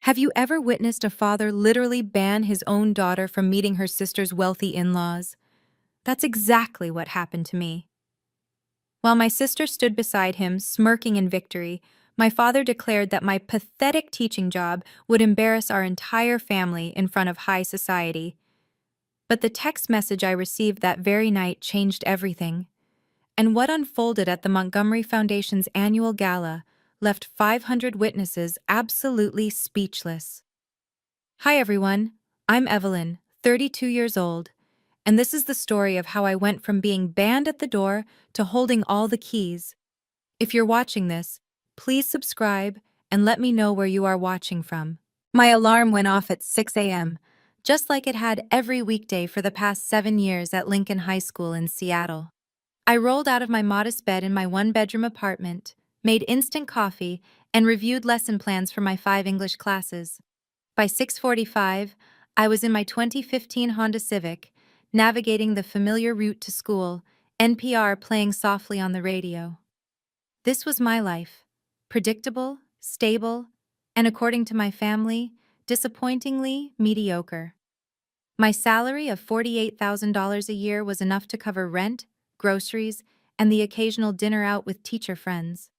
Have you ever witnessed a father literally ban his own daughter from meeting her sister's wealthy in-laws? That's exactly what happened to me. While my sister stood beside him, smirking in victory, my father declared that my pathetic teaching job would embarrass our entire family in front of high society. But the text message I received that very night changed everything. And what unfolded at the Montgomery Foundation's annual gala left 500 witnesses absolutely speechless. Hi everyone, I'm Evelyn, 32 years old, and this is the story of how I went from being banned at the door to holding all the keys. If you're watching this, please subscribe and let me know where you are watching from. My alarm went off at 6 a.m., just like it had every weekday for the past 7 years at Lincoln High School in Seattle. I rolled out of my modest bed in my one-bedroom apartment, made instant coffee, and reviewed lesson plans for my 5 English classes. By 6:45, I was in my 2015 Honda Civic, navigating the familiar route to school, NPR playing softly on the radio. This was my life, predictable, stable, and according to my family, disappointingly mediocre. My salary of $48,000 a year was enough to cover rent, groceries, and the occasional dinner out with teacher friends.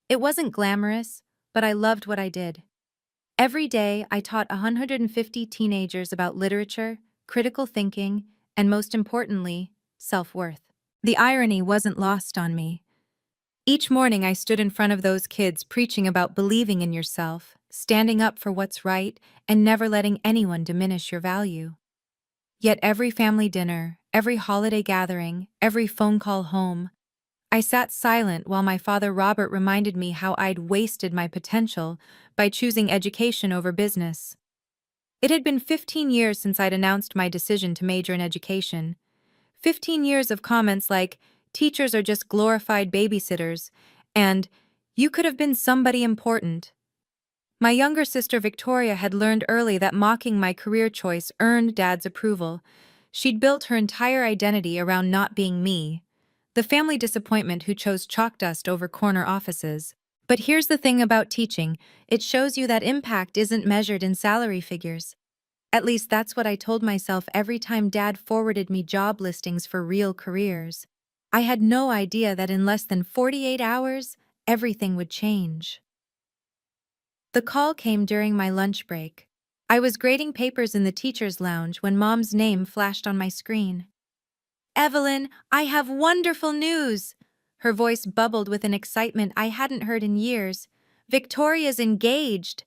It wasn't glamorous, but I loved what I did. Every day, I taught 150 teenagers about literature, critical thinking, and most importantly, self-worth. The irony wasn't lost on me. Each morning, I stood in front of those kids preaching about believing in yourself, standing up for what's right, and never letting anyone diminish your value. Yet every family dinner, every holiday gathering, every phone call home, I sat silent while my father Robert reminded me how I'd wasted my potential by choosing education over business. It had been 15 years since I'd announced my decision to major in education. 15 years of comments like, teachers are just glorified babysitters, and you could have been somebody important. My younger sister Victoria had learned early that mocking my career choice earned Dad's approval. She'd built her entire identity around not being me, the family disappointment who chose chalk dust over corner offices. But here's the thing about teaching, it shows you that impact isn't measured in salary figures. At least that's what I told myself every time Dad forwarded me job listings for real careers. I had no idea that in less than 48 hours, everything would change. The call came during my lunch break. I was grading papers in the teacher's lounge when Mom's name flashed on my screen. Evelyn, I have wonderful news! Her voice bubbled with an excitement I hadn't heard in years. Victoria's engaged!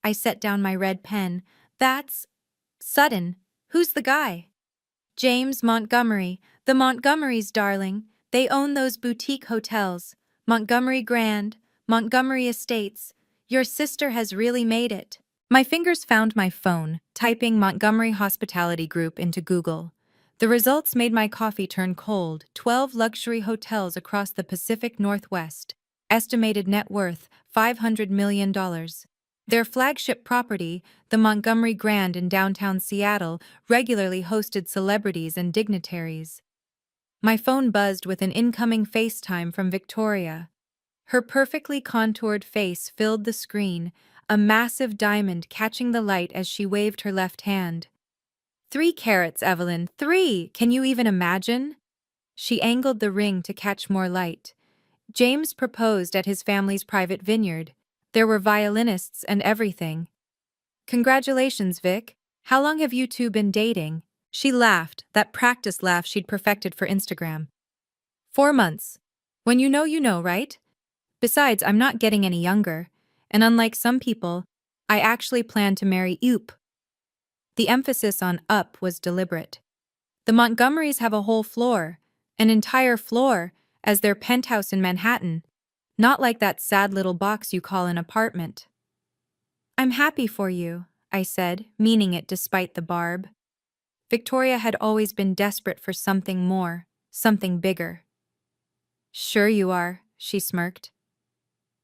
I set down my red pen. That's sudden. Who's the guy? James Montgomery. The Montgomerys, darling. They own those boutique hotels. Montgomery Grand, Montgomery Estates. Your sister has really made it. My fingers found my phone, typing Montgomery Hospitality Group into Google. The results made my coffee turn cold. 12 luxury hotels across the Pacific Northwest. Estimated net worth, $500 million. Their flagship property, the Montgomery Grand in downtown Seattle, regularly hosted celebrities and dignitaries. My phone buzzed with an incoming FaceTime from Victoria. Her perfectly contoured face filled the screen, a massive diamond catching the light as she waved her left hand. 3 carats, Evelyn, 3! Can you even imagine? She angled the ring to catch more light. James proposed at his family's private vineyard. There were violinists and everything. Congratulations, Vic. How long have you two been dating? She laughed, that practice laugh she'd perfected for Instagram. 4 months. When you know, right? Besides, I'm not getting any younger, and unlike some people, I actually plan to marry Oop. The emphasis on up was deliberate. The Montgomerys have a whole floor, an entire floor, as their penthouse in Manhattan, not like that sad little box you call an apartment. I'm happy for you, I said, meaning it despite the barb. Victoria had always been desperate for something more, something bigger. Sure you are, she smirked.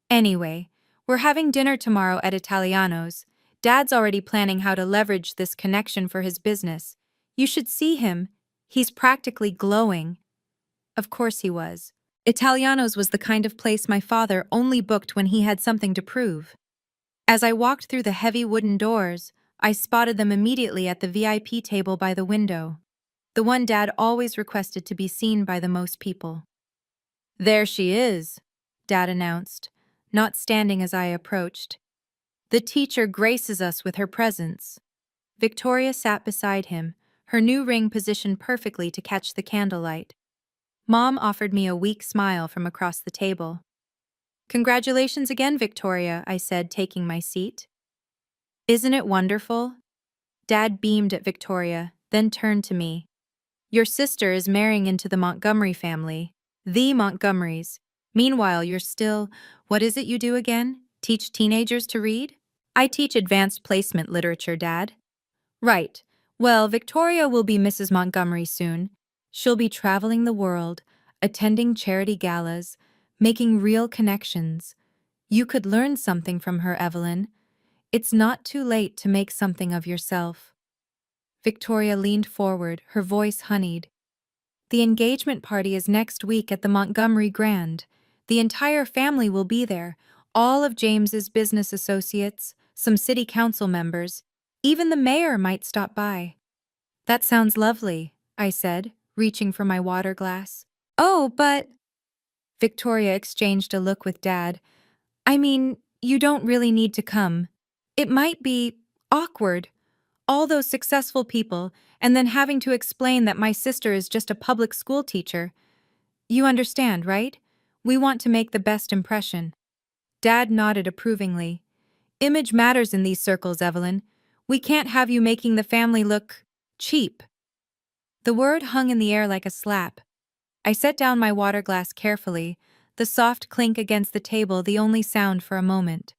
Anyway, we're having dinner tomorrow at Italiano's. Dad's already planning how to leverage this connection for his business. You should see him. He's practically glowing. Of course he was. Italiano's was the kind of place my father only booked when he had something to prove. As I walked through the heavy wooden doors, I spotted them immediately at the VIP table by the window, the one Dad always requested to be seen by the most people. "There she is," Dad announced, not standing as I approached. "The teacher graces us with her presence." Victoria sat beside him, her new ring positioned perfectly to catch the candlelight. Mom offered me a weak smile from across the table. "Congratulations again, Victoria," I said, taking my seat. "Isn't it wonderful?" Dad beamed at Victoria, then turned to me. "Your sister is marrying into the Montgomery family. The Montgomerys. Meanwhile, you're still, what is it you do again? Teach teenagers to read?" "I teach advanced placement literature, Dad." "Right. Well, Victoria will be Mrs. Montgomery soon. She'll be traveling the world, attending charity galas, making real connections. You could learn something from her, Evelyn. It's not too late to make something of yourself." Victoria leaned forward, her voice honeyed. "The engagement party is next week at the Montgomery Grand. The entire family will be there, all of James's business associates, some city council members. Even the mayor might stop by." "That sounds lovely," I said, reaching for my water glass. "Oh, but—" Victoria exchanged a look with Dad. "I mean, you don't really need to come. It might be awkward. All those successful people, and then having to explain that my sister is just a public school teacher. You understand, right? We want to make the best impression." Dad nodded approvingly. "Image matters in these circles, Evelyn. We can't have you making the family look cheap." The word hung in the air like a slap. I set down my water glass carefully, the soft clink against the table the only sound for a moment.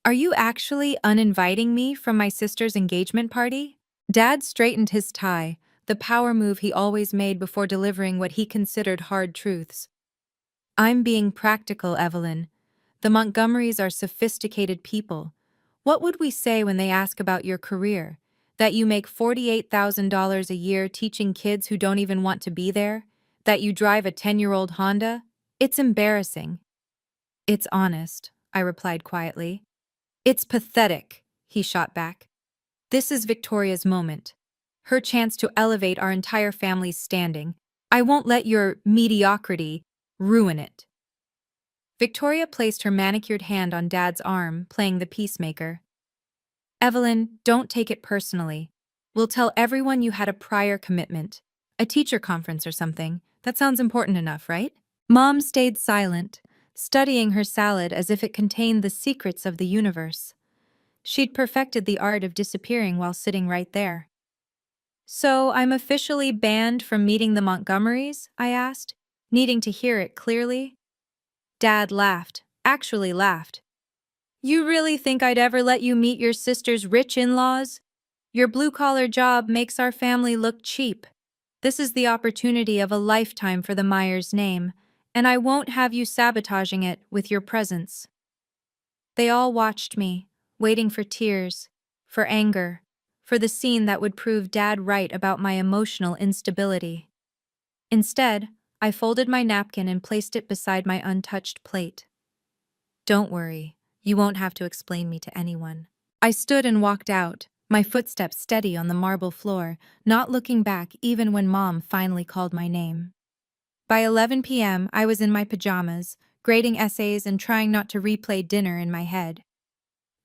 "Are you actually uninviting me from my sister's engagement party?" Dad straightened his tie, the power move he always made before delivering what he considered hard truths. "I'm being practical, Evelyn. The Montgomerys are sophisticated people. What would we say when they ask about your career? That you make $48,000 a year teaching kids who don't even want to be there? That you drive a 10-year-old Honda? It's embarrassing." "It's honest," I replied quietly. "It's pathetic," he shot back. "This is Victoria's moment. Her chance to elevate our entire family's standing. I won't let your mediocrity ruin it." Victoria placed her manicured hand on Dad's arm, playing the peacemaker. "Evelyn, don't take it personally. We'll tell everyone you had a prior commitment. A teacher conference or something. That sounds important enough, right?" Mom stayed silent, studying her salad as if it contained the secrets of the universe. She'd perfected the art of disappearing while sitting right there. "So I'm officially banned from meeting the Montgomerys?" I asked, needing to hear it clearly. Dad laughed, actually laughed. "You really think I'd ever let you meet your sister's rich in-laws? Your blue-collar job makes our family look cheap. This is the opportunity of a lifetime for the Myers name, and I won't have you sabotaging it with your presence." They all watched me, waiting for tears, for anger, for the scene that would prove Dad right about my emotional instability. Instead, I folded my napkin and placed it beside my untouched plate. "Don't worry, you won't have to explain me to anyone." I stood and walked out, my footsteps steady on the marble floor, not looking back even when Mom finally called my name. By 11 p.m., I was in my pajamas, grading essays and trying not to replay dinner in my head.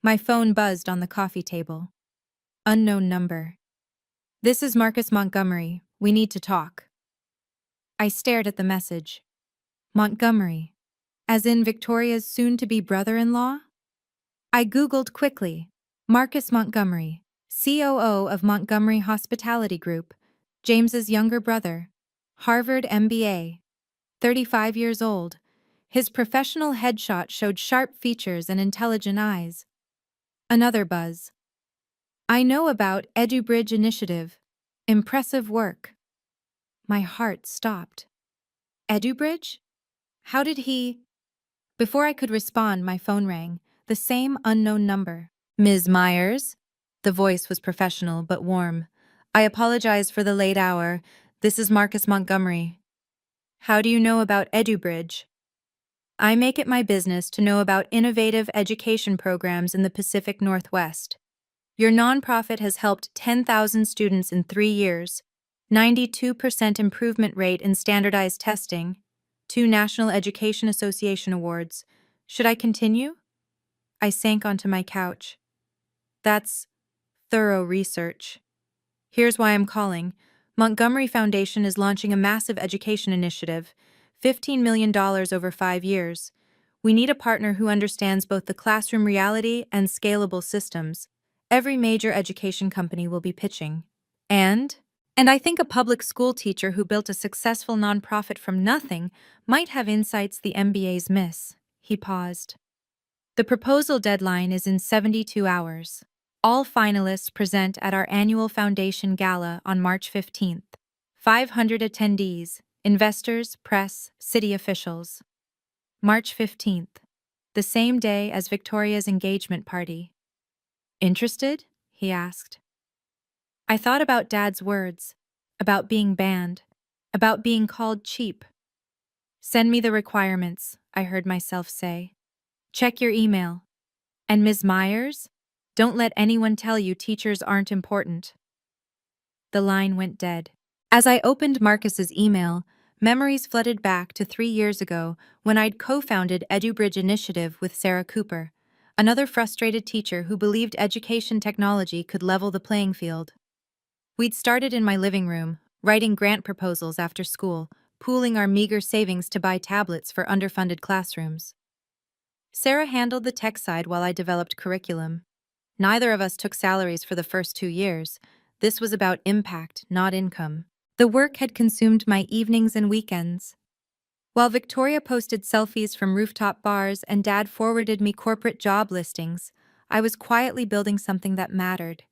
My phone buzzed on the coffee table. Unknown number. "This is Marcus Montgomery. We need to talk." I stared at the message. Montgomery. As in Victoria's soon-to-be brother-in-law? I Googled quickly. Marcus Montgomery, COO of Montgomery Hospitality Group, James's younger brother, Harvard MBA, 35 years old. His professional headshot showed sharp features and intelligent eyes. Another buzz. "I know about EduBridge Initiative. Impressive work." My heart stopped. EduBridge? How did he— Before I could respond, my phone rang, the same unknown number. "Ms. Myers?" The voice was professional but warm. "I apologize for the late hour. This is Marcus Montgomery." "How do you know about EduBridge?" I make it my business to know about innovative education programs in the Pacific Northwest. Your nonprofit has helped 10,000 students in 3 years, 92% improvement rate in standardized testing, 2 National Education Association awards. Should I continue? I sank onto my couch. That's thorough research. Here's why I'm calling. Montgomery Foundation is launching a massive education initiative, $15 million over 5 years. We need a partner who understands both the classroom reality and scalable systems. Every major education company will be pitching. And? And I think a public school teacher who built a successful nonprofit from nothing might have insights the MBAs miss. He paused. The proposal deadline is in 72 hours. All finalists present at our annual foundation gala on March 15th. 500 attendees, investors, press, city officials. March 15th, the same day as Victoria's engagement party. Interested? He asked. I thought about Dad's words, about being banned, about being called cheap. Send me the requirements, I heard myself say. Check your email. And Ms. Myers? Don't let anyone tell you teachers aren't important. The line went dead. As I opened Marcus's email, memories flooded back to 3 years ago when I'd co-founded EduBridge Initiative with Sarah Cooper, another frustrated teacher who believed education technology could level the playing field. We'd started in my living room, writing grant proposals after school, pooling our meager savings to buy tablets for underfunded classrooms. Sarah handled the tech side while I developed curriculum. Neither of us took salaries for the first 2 years. This was about impact, not income. The work had consumed my evenings and weekends. While Victoria posted selfies from rooftop bars and Dad forwarded me corporate job listings, I was quietly building something that mattered.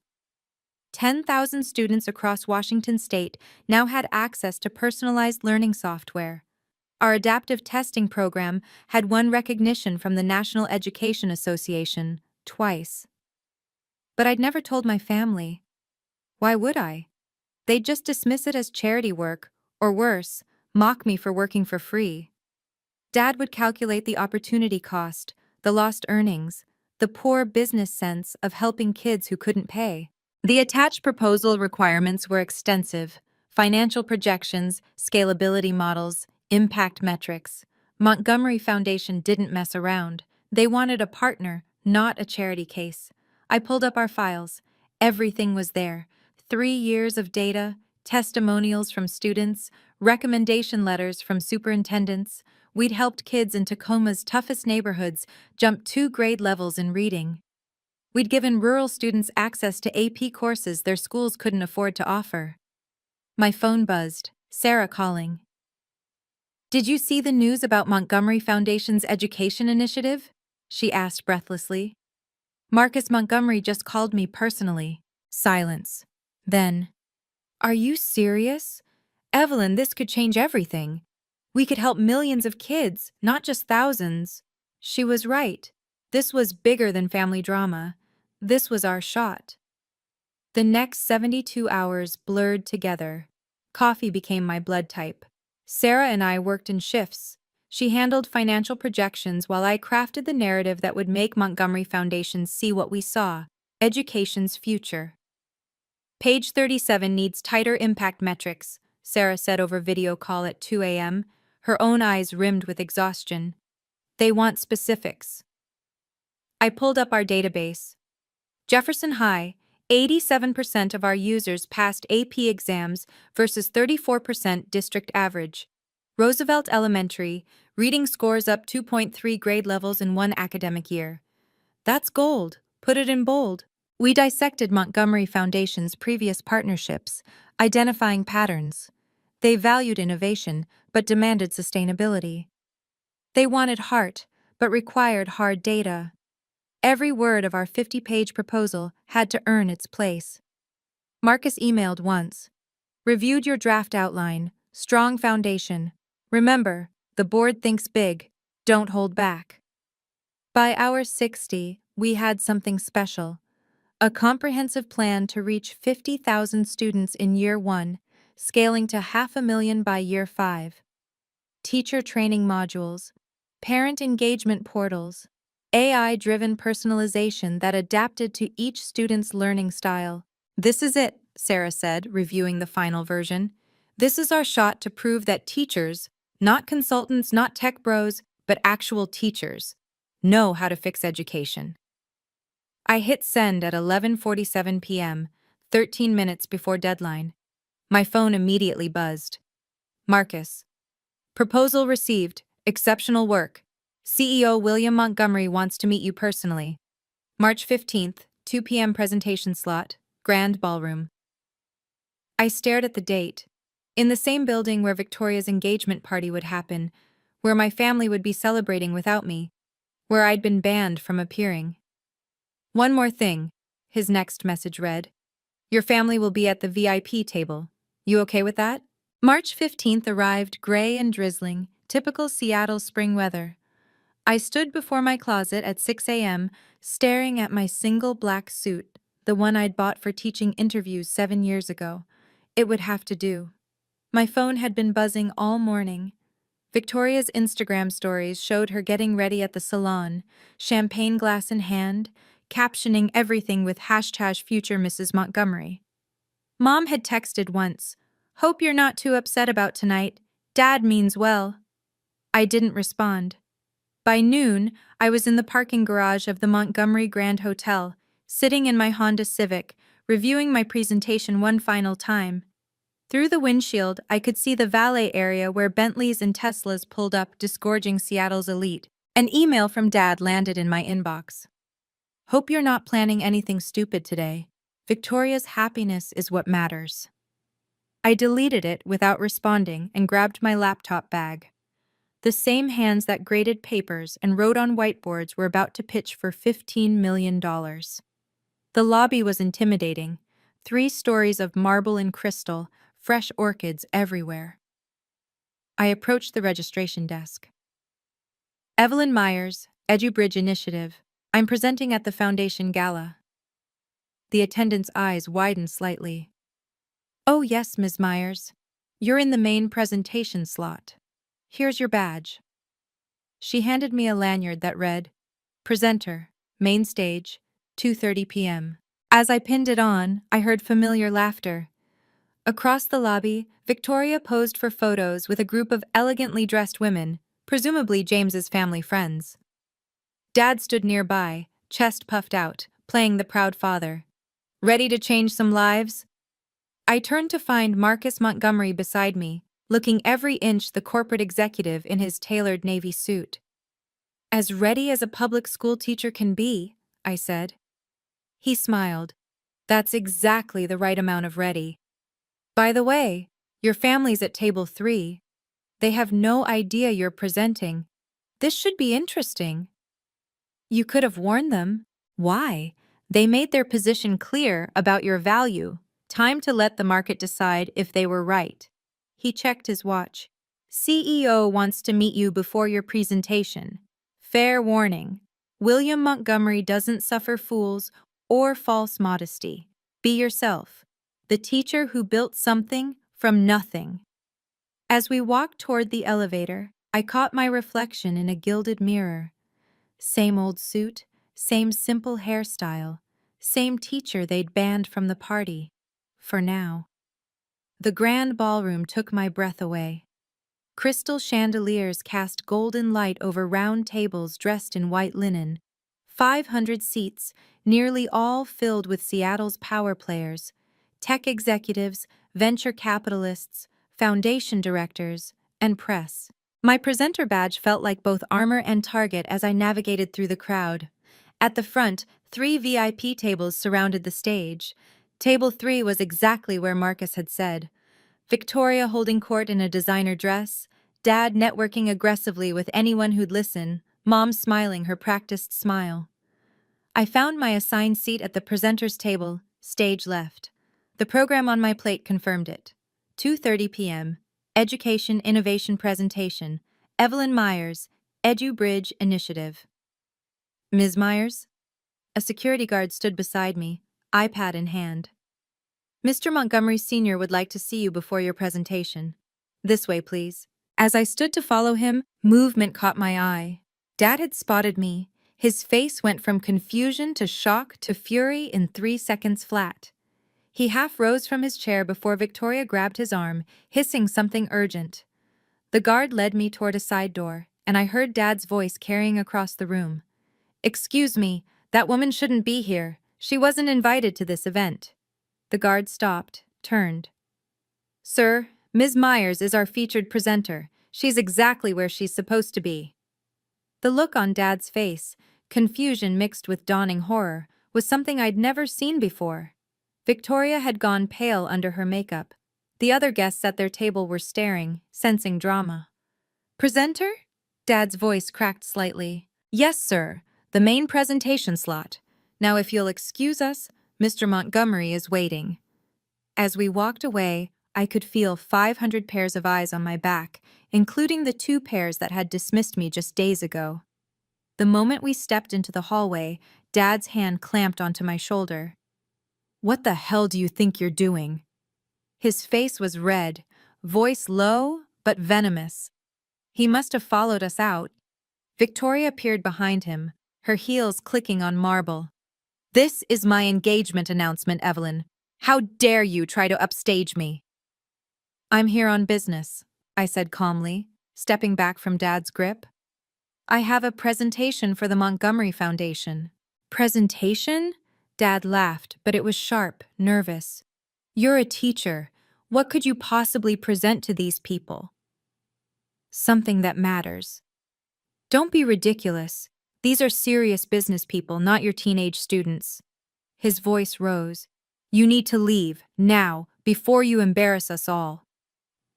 10,000 students across Washington state now had access to personalized learning software. Our adaptive testing program had won recognition from the National Education Association twice. But I'd never told my family. Why would I? They'd just dismiss it as charity work, or worse, mock me for working for free. Dad would calculate the opportunity cost, the lost earnings, the poor business sense of helping kids who couldn't pay. The attached proposal requirements were extensive: financial projections, scalability models, impact metrics. Montgomery Foundation didn't mess around. They wanted a partner, not a charity case. I pulled up our files. Everything was there. 3 years of data, testimonials from students, recommendation letters from superintendents. We'd helped kids in Tacoma's toughest neighborhoods jump 2 grade levels in reading. We'd given rural students access to AP courses their schools couldn't afford to offer. My phone buzzed. Sarah calling. Did you see the news about Montgomery Foundation's education initiative? She asked breathlessly. Marcus Montgomery just called me personally. Silence. Then, are you serious? Evelyn, this could change everything. We could help millions of kids, not just thousands. She was right. This was bigger than family drama. This was our shot. The next 72 hours blurred together. Coffee became my blood type. Sarah and I worked in shifts. She handled financial projections while I crafted the narrative that would make Montgomery Foundation see what we saw: education's future. Page 37 needs tighter impact metrics, Sarah said over video call at 2 a.m., her own eyes rimmed with exhaustion. They want specifics. I pulled up our database. Jefferson High, 87% of our users passed AP exams versus 34% district average. Roosevelt Elementary, reading scores up 2.3 grade levels in one academic year. That's gold. Put it in bold. We dissected Montgomery Foundation's previous partnerships, identifying patterns. They valued innovation, but demanded sustainability. They wanted heart, but required hard data. Every word of our 50-page proposal had to earn its place. Marcus emailed once. Reviewed your draft outline. Strong foundation. Remember, the board thinks big. Don't hold back. By hour 60, we had something special. A comprehensive plan to reach 50,000 students in year 1, scaling to 500,000 by year 5. Teacher training modules, Parent engagement portals. AI-driven personalization that adapted to each student's learning style. This is it, Sarah said, reviewing the final version. This is our shot to prove that teachers, not consultants, not tech bros, but actual teachers, know how to fix education. I hit send at 11:47 p.m., 13 minutes before deadline. My phone immediately buzzed. Marcus. Proposal received. Exceptional work. CEO William Montgomery wants to meet you personally. March 15th, 2 p.m. presentation slot, Grand Ballroom. I stared at the date. In the same building where Victoria's engagement party would happen, where my family would be celebrating without me, where I'd been banned from appearing. One more thing, his next message read. Your family will be at the VIP table. You okay with that? March 15th arrived gray and drizzling, typical Seattle spring weather. I stood before my closet at 6 a.m., staring at my single black suit, the one I'd bought for teaching interviews 7 years ago. It would have to do. My phone had been buzzing all morning. Victoria's Instagram stories showed her getting ready at the salon, champagne glass in hand, captioning everything with hashtag future Mrs. Montgomery. Mom had texted once, "Hope you're not too upset about tonight. Dad means well." I didn't respond. By noon, I was in the parking garage of the Montgomery Grand Hotel, sitting in my Honda Civic, reviewing my presentation one final time. Through the windshield, I could see the valet area where Bentleys and Teslas pulled up, disgorging Seattle's elite. An email from Dad landed in my inbox. Hope you're not planning anything stupid today. Victoria's happiness is what matters. I deleted it without responding and grabbed my laptop bag. The same hands that graded papers and wrote on whiteboards were about to pitch for $15 million. The lobby was intimidating. 3 stories of marble and crystal, fresh orchids everywhere. I approached the registration desk. Evelyn Myers, EduBridge Initiative. I'm presenting at the Foundation Gala. The attendant's eyes widened slightly. Oh yes, Ms. Myers. You're in the main presentation slot. Here's your badge. She handed me a lanyard that read, Presenter, Main Stage, 2:30 p.m. As I pinned it on, I heard familiar laughter. Across the lobby, Victoria posed for photos with a group of elegantly dressed women, presumably James's family friends. Dad stood nearby, chest puffed out, playing the proud father. Ready to change some lives? I turned to find Marcus Montgomery beside me, looking every inch the corporate executive in his tailored navy suit. As ready as a public school teacher can be, I said. He smiled. That's exactly the right amount of ready. By the way, your family's at table 3. They have no idea you're presenting. This should be interesting. You could have warned them. Why? They made their position clear about your value. Time to let the market decide if they were right. He checked his watch. CEO wants to meet you before your presentation. Fair warning. William Montgomery doesn't suffer fools or false modesty. Be yourself. The teacher who built something from nothing. As we walked toward the elevator, I caught my reflection in a gilded mirror. Same old suit, same simple hairstyle, same teacher they'd banned from the party. For now. The grand ballroom took my breath away. Crystal chandeliers cast golden light over round tables dressed in white linen. 500 seats, nearly all filled with Seattle's power players, tech executives, venture capitalists, foundation directors, and press. My presenter badge felt like both armor and target as I navigated through the crowd. At the front, 3 VIP tables surrounded the stage. Table 3 was exactly where Marcus had said. Victoria holding court in a designer dress, Dad networking aggressively with anyone who'd listen, Mom smiling her practiced smile. I found my assigned seat at the presenter's table, stage left. The program on my plate confirmed it. 2:30 p.m. Education Innovation Presentation. Evelyn Myers, EduBridge Initiative. Ms. Myers? A security guard stood beside me, iPad in hand. Mr. Montgomery Sr. would like to see you before your presentation. This way, please. As I stood to follow him, movement caught my eye. Dad had spotted me. His face went from confusion to shock to fury in 3 seconds flat. He half rose from his chair before Victoria grabbed his arm, hissing something urgent. The guard led me toward a side door, and I heard Dad's voice carrying across the room. "Excuse me, that woman shouldn't be here. She wasn't invited to this event." The guard stopped, turned. "Sir, Ms. Myers is our featured presenter. She's exactly where she's supposed to be." The look on Dad's face, confusion mixed with dawning horror, was something I'd never seen before. Victoria had gone pale under her makeup. The other guests at their table were staring, sensing drama. "Presenter?" Dad's voice cracked slightly. "Yes, sir. The main presentation slot. Now if you'll excuse us, Mr. Montgomery is waiting." As we walked away, I could feel 500 pairs of eyes on my back, including the 2 pairs that had dismissed me just days ago. The moment we stepped into the hallway, Dad's hand clamped onto my shoulder. "What the hell do you think you're doing?" His face was red, voice low but venomous. He must have followed us out. Victoria appeared behind him, her heels clicking on marble. "This is my engagement announcement, Evelyn. How dare you try to upstage me?" "I'm here on business," I said calmly, stepping back from Dad's grip. "I have a presentation for the Montgomery Foundation." "Presentation?" Dad laughed, but it was sharp, nervous. "You're a teacher. What could you possibly present to these people?" "Something that matters." "Don't be ridiculous. These are serious business people, not your teenage students." His voice rose. "You need to leave, now, before you embarrass us all."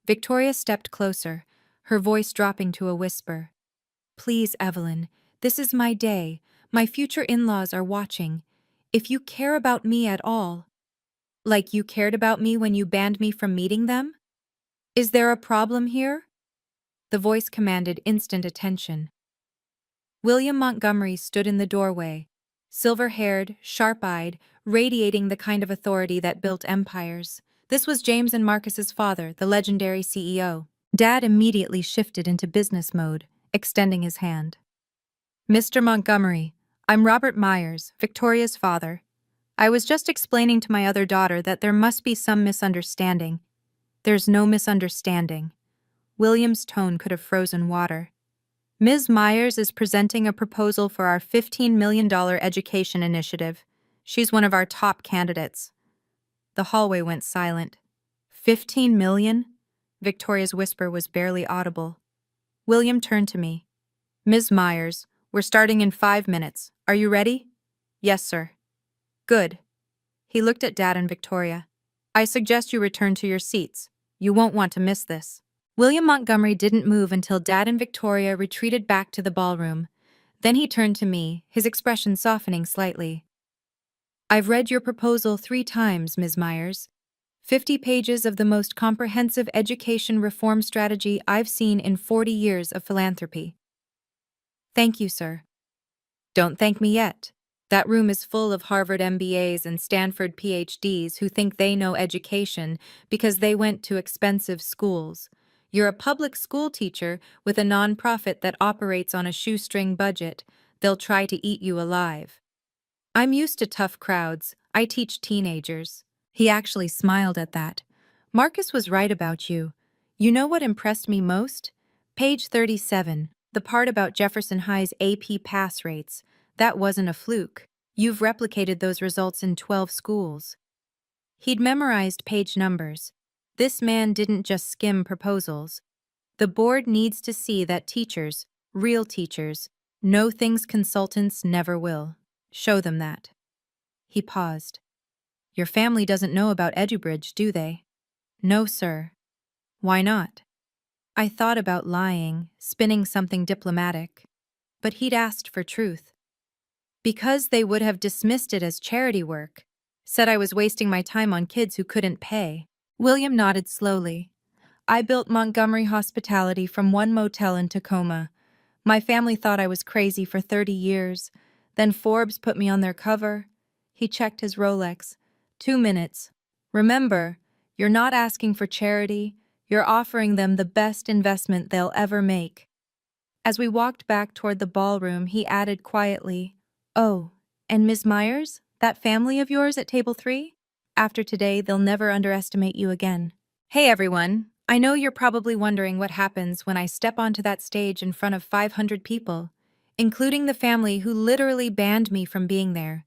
Victoria stepped closer, her voice dropping to a whisper. "Please, Evelyn, this is my day. My future in-laws are watching. If you care about me at all—" "Like you cared about me when you banned me from meeting them? Is there a problem here?" The voice commanded instant attention. William Montgomery stood in the doorway, silver-haired, sharp-eyed, radiating the kind of authority that built empires. This was James and Marcus's father, the legendary CEO. Dad immediately shifted into business mode, extending his hand. "Mr. Montgomery, I'm Robert Myers, Victoria's father. I was just explaining to my other daughter that there must be some misunderstanding." "There's no misunderstanding." William's tone could have frozen water. "Ms. Myers is presenting a proposal for our $15 million education initiative. She's one of our top candidates." The hallway went silent. "15 million?" Victoria's whisper was barely audible. William turned to me. "Ms. Myers, we're starting in 5 minutes. Are you ready?" "Yes, sir." "Good." He looked at Dad and Victoria. "I suggest you return to your seats. You won't want to miss this." William Montgomery didn't move until Dad and Victoria retreated back to the ballroom. Then he turned to me, his expression softening slightly. "I've read your proposal 3 times, Ms. Myers. 50 pages of the most comprehensive education reform strategy I've seen in 40 years of philanthropy." "Thank you, sir." "Don't thank me yet. That room is full of Harvard MBAs and Stanford PhDs who think they know education because they went to expensive schools. You're a public school teacher with a nonprofit that operates on a shoestring budget. They'll try to eat you alive." "I'm used to tough crowds. I teach teenagers." He actually smiled at that. "Marcus was right about you. You know what impressed me most? Page 37, the part about Jefferson High's AP pass rates. That wasn't a fluke. You've replicated those results in 12 schools." He'd memorized page numbers. This man didn't just skim proposals. The board needs to see that teachers, real teachers, know things consultants never will. Show them that. He paused. "Your family doesn't know about EduBridge, do they?" "No, sir." "Why not?" I thought about lying, spinning something diplomatic. But he'd asked for truth. "Because they would have dismissed it as charity work. Said I was wasting my time on kids who couldn't pay." William nodded slowly. "I built Montgomery Hospitality from one motel in Tacoma. My family thought I was crazy for 30 years. Then Forbes put me on their cover." He checked his Rolex. 2 minutes. "Remember, you're not asking for charity. You're offering them the best investment they'll ever make. As we walked back toward the ballroom, he added quietly, "Oh, and Ms. Myers, that family of yours at table 3? After today, they'll never underestimate you again." Hey everyone, I know you're probably wondering what happens when I step onto that stage in front of 500 people, including the family who literally banned me from being there.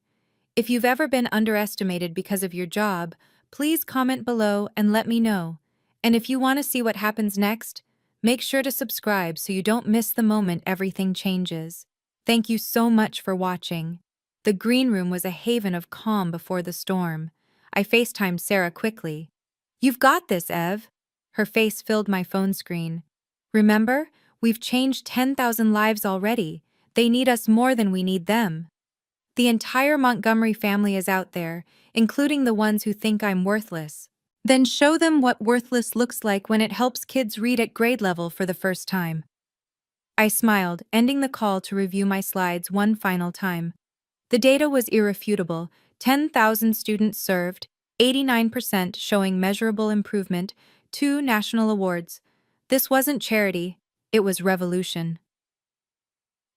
If you've ever been underestimated because of your job, please comment below and let me know. And if you want to see what happens next, make sure to subscribe so you don't miss the moment everything changes. Thank you so much for watching. The green room was a haven of calm before the storm. I FaceTimed Sarah quickly. "You've got this, Ev." Her face filled my phone screen. "Remember, we've changed 10,000 lives already. They need us more than we need them. The entire Montgomery family is out there, including the ones who think I'm worthless. Then show them what worthless looks like when it helps kids read at grade level for the first time." I smiled, ending the call to review my slides one final time. The data was irrefutable: 10,000 students served, 89% showing measurable improvement, 2 national awards. This wasn't charity, it was revolution.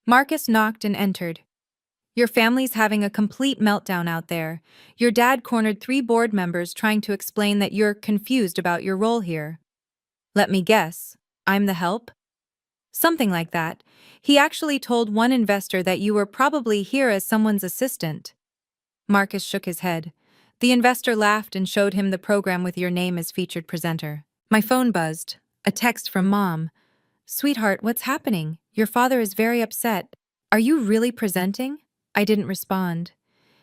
Marcus knocked and entered. "Your family's having a complete meltdown out there. Your dad cornered 3 board members trying to explain that you're confused about your role here." "Let me guess, I'm the help?" "Something like that. He actually told one investor that you were probably here as someone's assistant." Marcus shook his head. "The investor laughed and showed him the program with your name as featured presenter." My phone buzzed. A text from Mom. "Sweetheart, what's happening? Your father is very upset. Are you really presenting?" I didn't respond.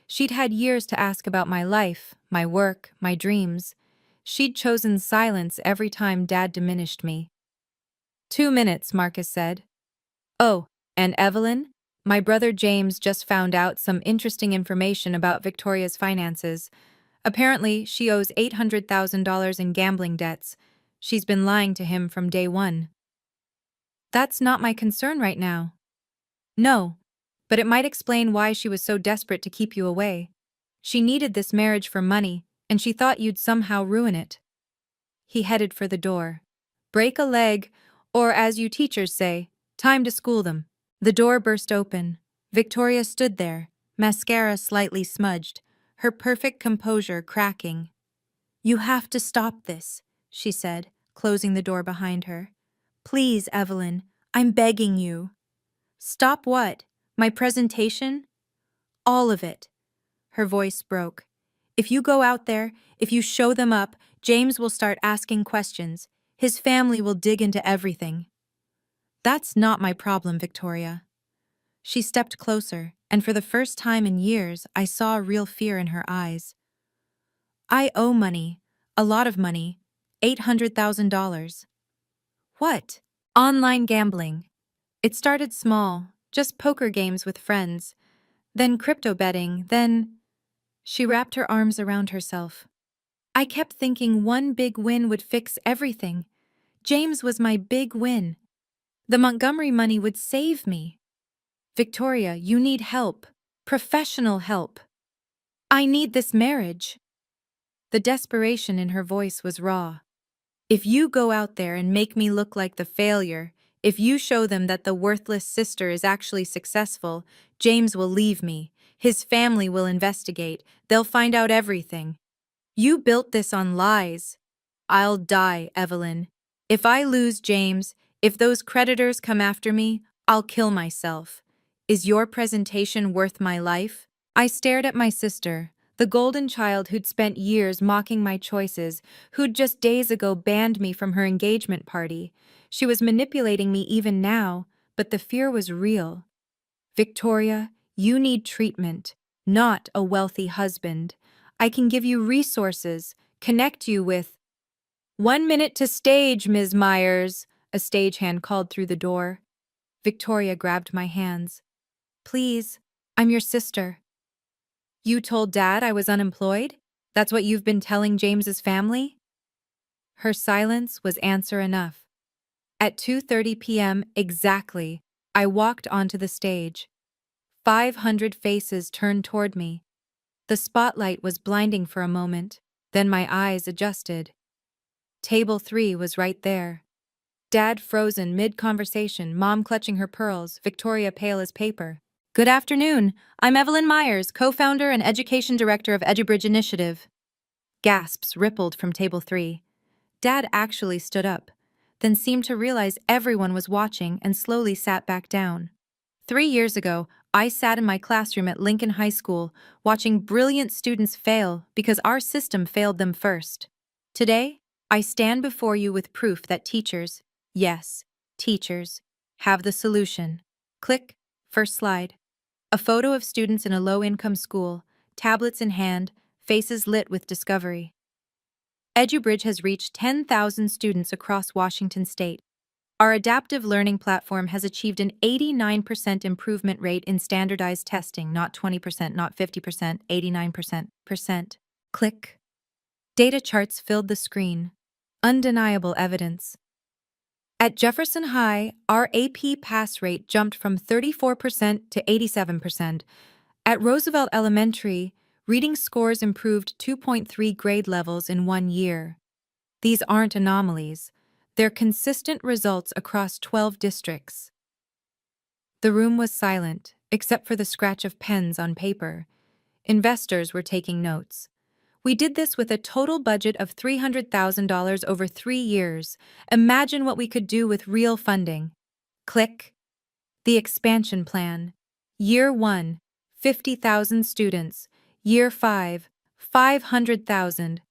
She'd had years to ask about my life, my work, my dreams. She'd chosen silence every time Dad diminished me. "2 minutes," Marcus said. "Oh, and Evelyn? My brother James just found out some interesting information about Victoria's finances. Apparently, she owes $800,000 in gambling debts. She's been lying to him from day one." "That's not my concern right now." "No, but it might explain why she was so desperate to keep you away. She needed this marriage for money, and she thought you'd somehow ruin it." He headed for the door. "Break a leg, or as you teachers say, time to school them." The door burst open. Victoria stood there, mascara slightly smudged, her perfect composure cracking. "You have to stop this," she said, closing the door behind her. "Please, Evelyn, I'm begging you." "Stop what? My presentation?" "All of it." Her voice broke. "If you go out there, if you show them up, James will start asking questions. His family will dig into everything." "That's not my problem, Victoria." She stepped closer, and for the first time in years, I saw real fear in her eyes. "I owe money, a lot of money, $800,000. "What?" "Online gambling. It started small, just poker games with friends, then crypto betting, then—" She wrapped her arms around herself. "I kept thinking one big win would fix everything. James was my big win. The Montgomery money would save me. Victoria, you need help. Professional help. I need this marriage." The desperation in her voice was raw. "If you go out there and make me look like the failure, if you show them that the worthless sister is actually successful, James will leave me. His family will investigate. They'll find out everything. You built this on lies." "I'll die, Evelyn. If I lose James, if those creditors come after me, I'll kill myself. Is your presentation worth my life?" I stared at my sister, the golden child who'd spent years mocking my choices, who'd just days ago banned me from her engagement party. She was manipulating me even now, but the fear was real. "Victoria, you need treatment, not a wealthy husband. I can give you resources, connect you with—" "1 minute to stage, Ms. Myers," a stagehand called through the door. Victoria grabbed my hands. "Please, I'm your sister." "You told Dad I was unemployed? That's what you've been telling James's family?" Her silence was answer enough. At 2:30 p.m. exactly, I walked onto the stage. 500 faces turned toward me. The spotlight was blinding for a moment, then my eyes adjusted. Table 3 was right there. Dad frozen mid-conversation, Mom clutching her pearls, Victoria pale as paper. Good afternoon. I'm Evelyn Myers, co-founder and education director of EduBridge Initiative. Gasps rippled from Table 3. Dad actually stood up, then seemed to realize everyone was watching and slowly sat back down. 3 years ago, I sat in my classroom at Lincoln High School, watching brilliant students fail because our system failed them first. Today, I stand before you with proof that teachers, yes, teachers, have the solution. Click, first slide. A photo of students in a low-income school, tablets in hand, faces lit with discovery. EduBridge has reached 10,000 students across Washington state. Our adaptive learning platform has achieved an 89% improvement rate in standardized testing, not 20%, not 50%, 89%. Click. Data charts filled the screen. Undeniable evidence. At Jefferson High, our AP pass rate jumped from 34% to 87%. At Roosevelt Elementary, reading scores improved 2.3 grade levels in 1 year. These aren't anomalies. They're consistent results across 12 districts. The room was silent, except for the scratch of pens on paper. Investors were taking notes. We did this with a total budget of $300,000 over 3 years. Imagine what we could do with real funding. Click. The expansion plan. Year 1, 50,000 students. Year 5, 500,000.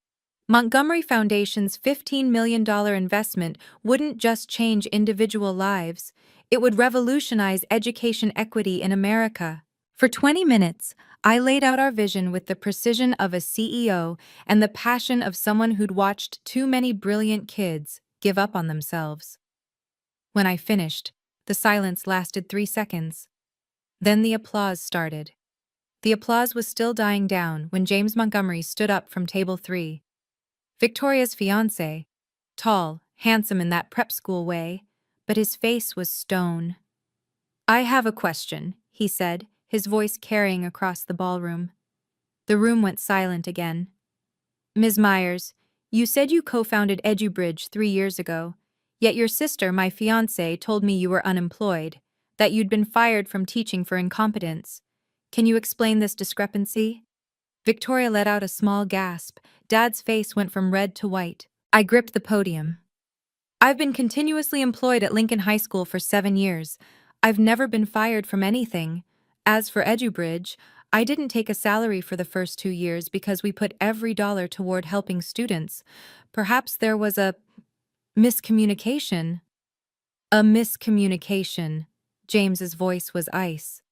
Montgomery Foundation's $15 million investment wouldn't just change individual lives, it would revolutionize education equity in America. For 20 minutes, I laid out our vision with the precision of a CEO and the passion of someone who'd watched too many brilliant kids give up on themselves. When I finished, the silence lasted 3 seconds. Then the applause started. The applause was still dying down when James Montgomery stood up from Table 3. Victoria's fiancé, tall, handsome in that prep school way, but his face was stone. I have a question, he said, his voice carrying across the ballroom. The room went silent again. Ms. Myers, you said you co-founded EduBridge 3 years ago, yet your sister, my fiancé, told me you were unemployed, that you'd been fired from teaching for incompetence. Can you explain this discrepancy? Victoria let out a small gasp. Dad's face went from red to white. I gripped the podium. I've been continuously employed at Lincoln High School for 7 years. I've never been fired from anything. As for EduBridge, I didn't take a salary for the first 2 years because we put every dollar toward helping students. Perhaps there was a miscommunication. A miscommunication. James's voice was ice.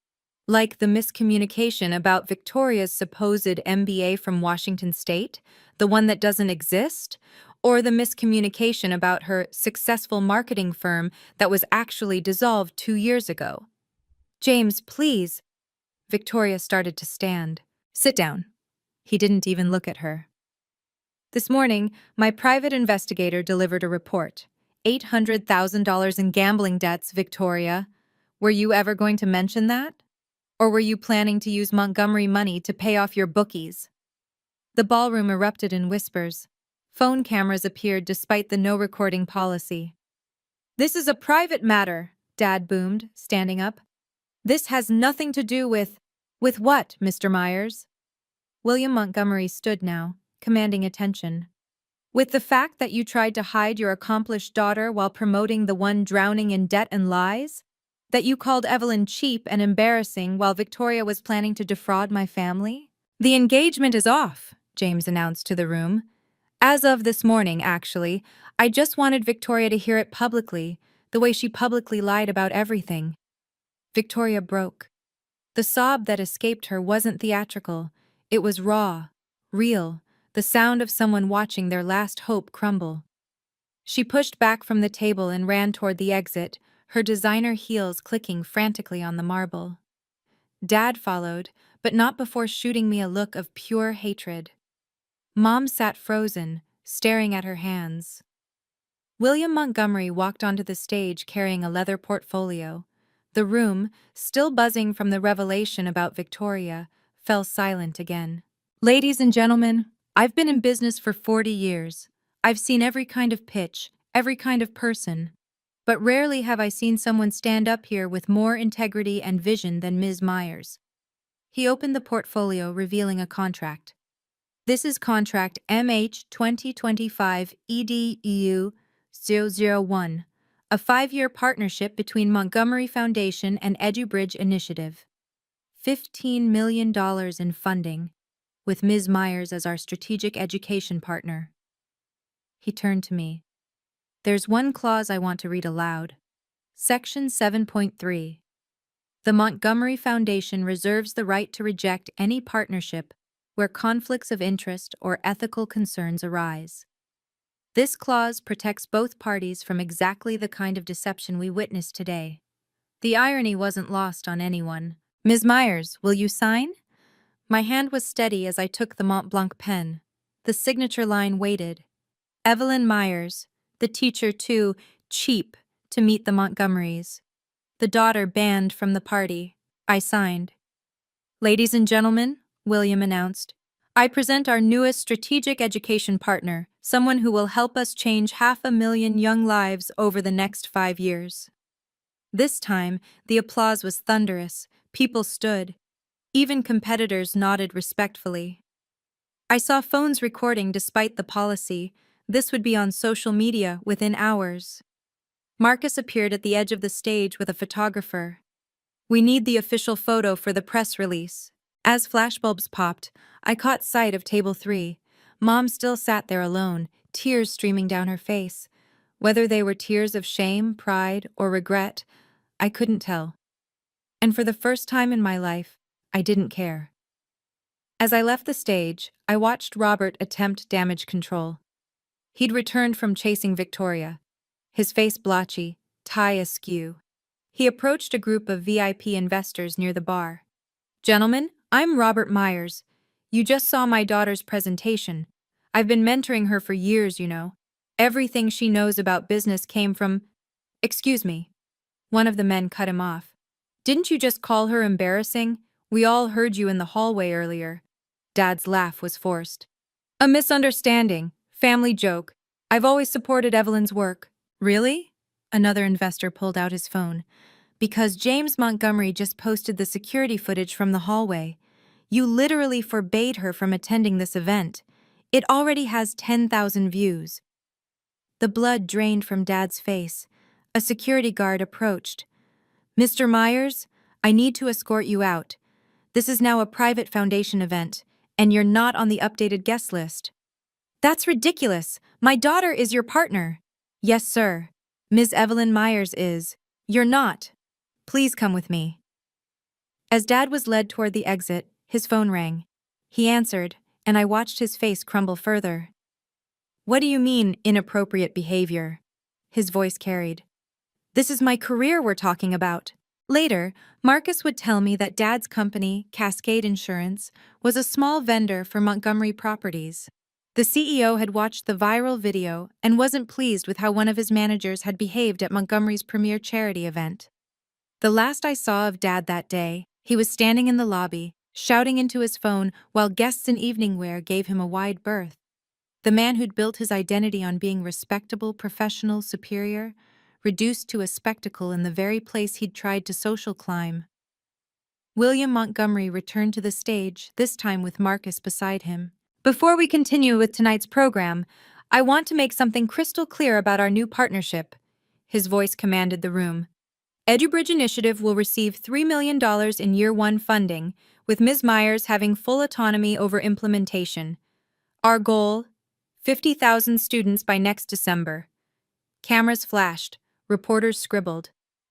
Like the miscommunication about Victoria's supposed MBA from Washington State, the one that doesn't exist, or the miscommunication about her successful marketing firm that was actually dissolved 2 years ago. James, please. Victoria started to stand. Sit down. He didn't even look at her. This morning, my private investigator delivered a report. $800,000 in gambling debts, Victoria. Were you ever going to mention that? Or were you planning to use Montgomery money to pay off your bookies? The ballroom erupted in whispers. Phone cameras appeared despite the no-recording policy. This is a private matter, Dad boomed, standing up. This has nothing to do with... With what, Mr. Myers? William Montgomery stood now, commanding attention. With the fact that you tried to hide your accomplished daughter while promoting the one drowning in debt and lies? That you called Evelyn cheap and embarrassing while Victoria was planning to defraud my family? The engagement is off, James announced to the room. As of this morning, actually. I just wanted Victoria to hear it publicly, the way she publicly lied about everything. Victoria broke. The sob that escaped her wasn't theatrical. It was raw, real, the sound of someone watching their last hope crumble. She pushed back from the table and ran toward the exit, her designer heels clicking frantically on the marble. Dad followed, but not before shooting me a look of pure hatred. Mom sat frozen, staring at her hands. William Montgomery walked onto the stage carrying a leather portfolio. The room, still buzzing from the revelation about Victoria, fell silent again. Ladies and gentlemen, I've been in business for 40 years. I've seen every kind of pitch, every kind of person. But rarely have I seen someone stand up here with more integrity and vision than Ms. Myers. He opened the portfolio, revealing a contract. This is contract MH 2025 EDEU 001, a 5-year partnership between Montgomery Foundation and EduBridge Initiative. $15 million in funding, with Ms. Myers as our strategic education partner. He turned to me. There's one clause I want to read aloud. Section 7.3. The Montgomery Foundation reserves the right to reject any partnership where conflicts of interest or ethical concerns arise. This clause protects both parties from exactly the kind of deception we witnessed today. The irony wasn't lost on anyone. Ms. Myers, will you sign? My hand was steady as I took the Mont Blanc pen. The signature line waited. Evelyn Myers, the teacher too cheap to meet the Montgomerys. The daughter banned from the party. I signed. Ladies and gentlemen, William announced, I present our newest strategic education partner, someone who will help us change 500,000 young lives over the next 5 years. This time, the applause was thunderous. People stood. Even competitors nodded respectfully. I saw phones recording despite the policy. This would be on social media within hours. Marcus appeared at the edge of the stage with a photographer. We need the official photo for the press release. As flashbulbs popped, I caught sight of table 3. Mom still sat there alone, tears streaming down her face. Whether they were tears of shame, pride, or regret, I couldn't tell. And for the first time in my life, I didn't care. As I left the stage, I watched Robert attempt damage control. He'd returned from chasing Victoria, his face blotchy, tie askew. He approached a group of VIP investors near the bar. Gentlemen, I'm Robert Myers. You just saw my daughter's presentation. I've been mentoring her for years, you know. Everything she knows about business came from… Excuse me. One of the men cut him off. Didn't you just call her embarrassing? We all heard you in the hallway earlier. Dad's laugh was forced. A misunderstanding. Family joke. I've always supported Evelyn's work. Really? Another investor pulled out his phone. Because James Montgomery just posted the security footage from the hallway. You literally forbade her from attending this event. It already has 10,000 views. The blood drained from Dad's face. A security guard approached. Mr. Myers, I need to escort you out. This is now a private foundation event, and you're not on the updated guest list. That's ridiculous. My daughter is your partner. Yes, sir. Ms. Evelyn Myers is. You're not. Please come with me. As Dad was led toward the exit, his phone rang. He answered, and I watched his face crumble further. What do you mean, inappropriate behavior? His voice carried. This is my career we're talking about. Later, Marcus would tell me that Dad's company, Cascade Insurance, was a small vendor for Montgomery Properties. The CEO had watched the viral video and wasn't pleased with how one of his managers had behaved at Montgomery's premier charity event. The last I saw of Dad that day, he was standing in the lobby, shouting into his phone while guests in evening wear gave him a wide berth. The man who'd built his identity on being respectable, professional, superior, reduced to a spectacle in the very place he'd tried to social climb. William Montgomery returned to the stage, this time with Marcus beside him. Before we continue with tonight's program, I want to make something crystal clear about our new partnership. His voice commanded the room. EduBridge Initiative will receive $3 million in Year 1 funding, with Ms. Myers having full autonomy over implementation. Our goal, 50,000 students by next December. Cameras flashed, reporters scribbled.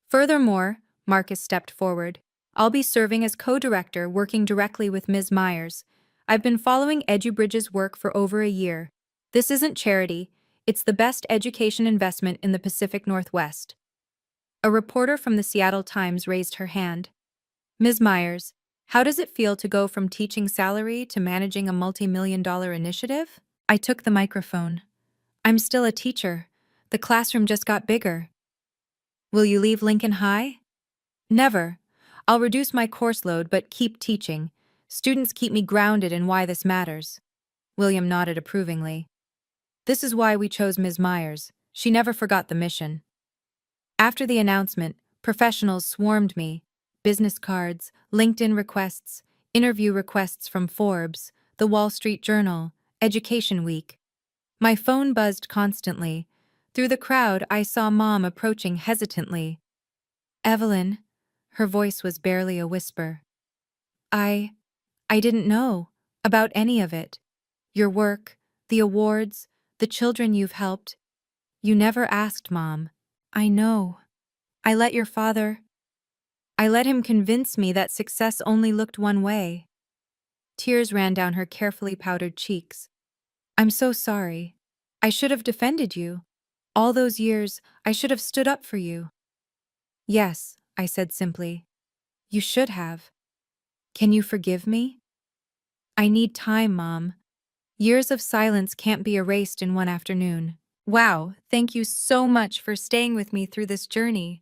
Furthermore, Marcus stepped forward. I'll be serving as co-director working directly with Ms. Myers. I've been following EduBridge's work for over a year. This isn't charity, it's the best education investment in the Pacific Northwest. A reporter from the Seattle Times raised her hand. Ms. Myers, how does it feel to go from teaching salary to managing a multi-million-dollar initiative? I took the microphone. I'm still a teacher. The classroom just got bigger. Will you leave Lincoln High? Never. I'll reduce my course load but keep teaching. Students keep me grounded in why this matters. William nodded approvingly. This is why we chose Ms. Myers. She never forgot the mission. After the announcement, professionals swarmed me. Business cards, LinkedIn requests, interview requests from Forbes, The Wall Street Journal, Education Week. My phone buzzed constantly. Through the crowd, I saw Mom approaching hesitantly. Evelyn. Her voice was barely a whisper. I didn't know about any of it. Your work, the awards, the children you've helped. You never asked, Mom. I know. I let your father. I let him convince me that success only looked one way. Tears ran down her carefully powdered cheeks. I'm so sorry. I should have defended you. All those years, I should have stood up for you. Yes, I said simply. You should have. Can you forgive me? I need time, Mom. Years of silence can't be erased in one afternoon. Wow, thank you so much for staying with me through this journey.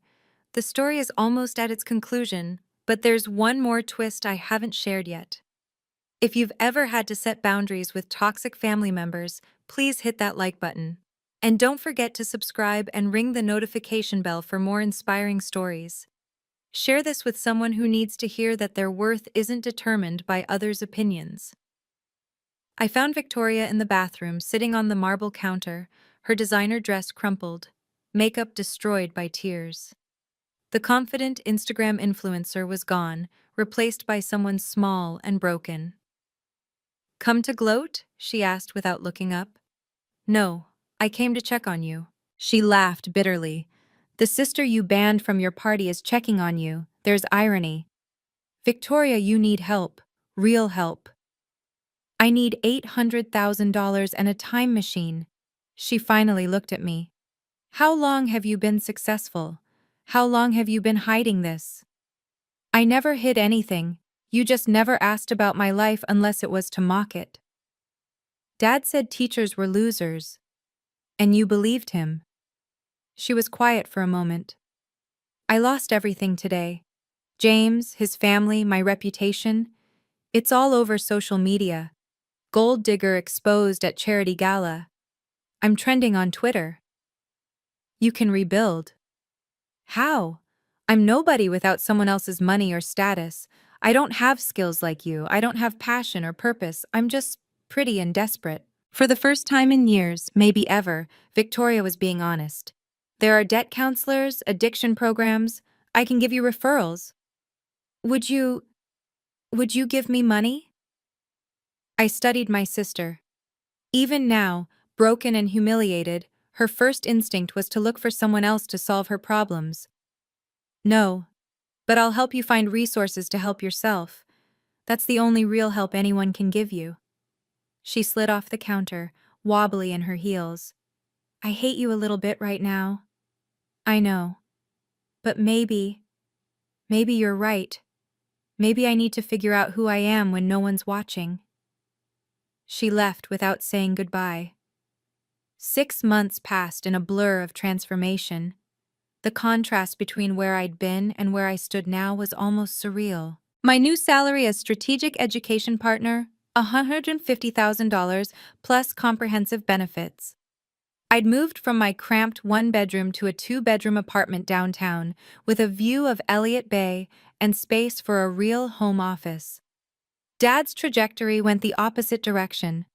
The story is almost at its conclusion, but there's one more twist I haven't shared yet. If you've ever had to set boundaries with toxic family members, please hit that like button. And don't forget to subscribe and ring the notification bell for more inspiring stories. Share this with someone who needs to hear that their worth isn't determined by others' opinions. I found Victoria in the bathroom, sitting on the marble counter, her designer dress crumpled, makeup destroyed by tears. The confident Instagram influencer was gone, replaced by someone small and broken. Come to gloat? She asked without looking up. No, I came to check on you. She laughed bitterly. The sister you banned from your party is checking on you. There's irony. Victoria, you need help. Real help. I need $800,000 and a time machine. She finally looked at me. How long have you been successful? How long have you been hiding this? I never hid anything. You just never asked about my life unless it was to mock it. Dad said teachers were losers. And you believed him. She was quiet for a moment. I lost everything today. James, his family, my reputation. It's all over social media. Gold digger exposed at charity gala. I'm trending on Twitter. You can rebuild. How? I'm nobody without someone else's money or status. I don't have skills like you. I don't have passion or purpose. I'm just pretty and desperate. For the first time in years, maybe ever, Victoria was being honest. There are debt counselors, addiction programs. I can give you referrals. Would you give me money? I studied my sister. Even now, broken and humiliated, her first instinct was to look for someone else to solve her problems. No, but I'll help you find resources to help yourself. That's the only real help anyone can give you. She slid off the counter, wobbly in her heels. I hate you a little bit right now. I know. But maybe you're right. Maybe I need to figure out who I am when no one's watching. She left without saying goodbye. 6 months passed in a blur of transformation. The contrast between where I'd been and where I stood now was almost surreal. My new salary as strategic education partner, $150,000 plus comprehensive benefits. I'd moved from my cramped one-bedroom to a two-bedroom apartment downtown with a view of Elliott Bay and space for a real home office. Dad's trajectory went the opposite direction.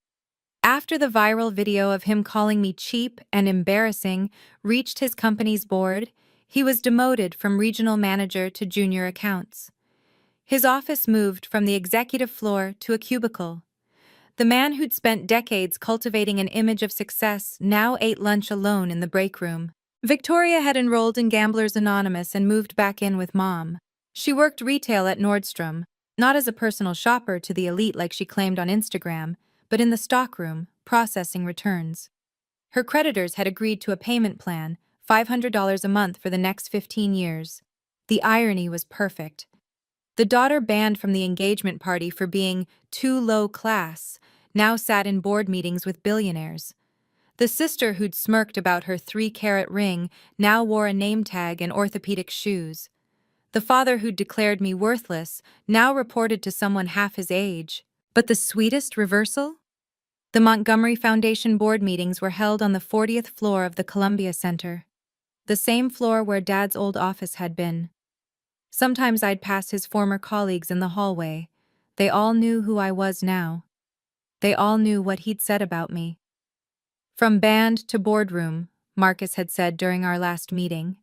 After the viral video of him calling me cheap and embarrassing reached his company's board, he was demoted from regional manager to junior accounts. His office moved from the executive floor to a cubicle. The man who'd spent decades cultivating an image of success now ate lunch alone in the break room. Victoria had enrolled in Gamblers Anonymous and moved back in with Mom. She worked retail at Nordstrom, not as a personal shopper to the elite like she claimed on Instagram, but in the stockroom, processing returns. Her creditors had agreed to a payment plan, $500 a month for the next 15 years. The irony was perfect. The daughter banned from the engagement party for being too low class now sat in board meetings with billionaires. The sister who'd smirked about her 3-carat ring now wore a name tag and orthopedic shoes. The father who'd declared me worthless now reported to someone half his age. But the sweetest reversal? The Montgomery Foundation board meetings were held on the 40th floor of the Columbia Center, the same floor where Dad's old office had been. Sometimes I'd pass his former colleagues in the hallway. They all knew who I was now. They all knew what he'd said about me. From band to boardroom, Marcus had said during our last meeting.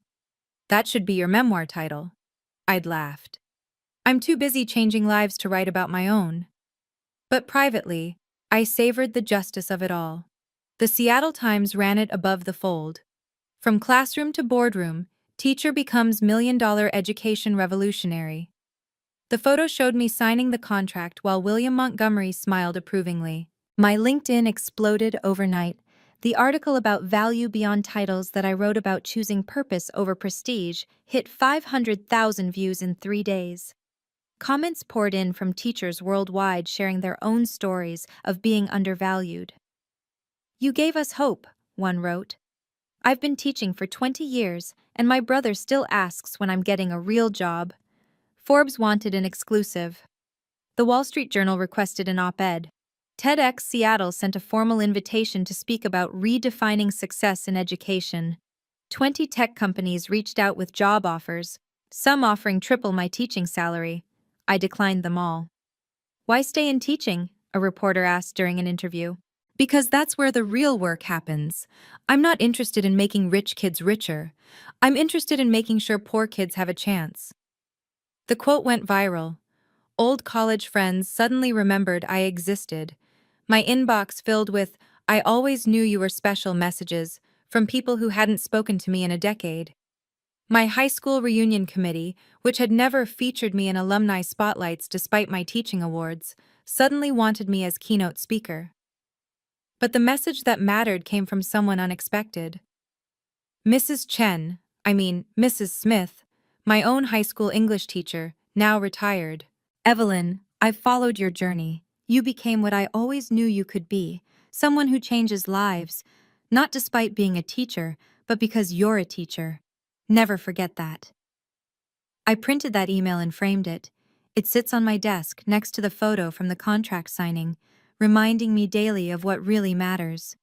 That should be your memoir title. I'd laughed. I'm too busy changing lives to write about my own. But privately, I savored the justice of it all. The Seattle Times ran it above the fold. From classroom to boardroom, teacher becomes million-dollar education revolutionary. The photo showed me signing the contract while William Montgomery smiled approvingly. My LinkedIn exploded overnight. The article about value beyond titles that I wrote about choosing purpose over prestige hit 500,000 views in 3 days. Comments poured in from teachers worldwide sharing their own stories of being undervalued. "You gave us hope," one wrote. "I've been teaching for 20 years, and my brother still asks when I'm getting a real job." Forbes wanted an exclusive. The Wall Street Journal requested an op-ed. TEDx Seattle sent a formal invitation to speak about redefining success in education. 20 tech companies reached out with job offers, some offering triple my teaching salary. I declined them all. "Why stay in teaching?" a reporter asked during an interview. "Because that's where the real work happens. I'm not interested in making rich kids richer. I'm interested in making sure poor kids have a chance." The quote went viral. Old college friends suddenly remembered I existed. My inbox filled with "I always knew you were special" messages from people who hadn't spoken to me in a decade. My high school reunion committee, which had never featured me in alumni spotlights despite my teaching awards, suddenly wanted me as keynote speaker. But the message that mattered came from someone unexpected. Mrs. Smith, my own high school English teacher, now retired. "Evelyn, I've followed your journey. You became what I always knew you could be, someone who changes lives, not despite being a teacher, but because you're a teacher. Never forget that." I printed that email and framed it. It sits on my desk next to the photo from the contract signing, reminding me daily of what really matters.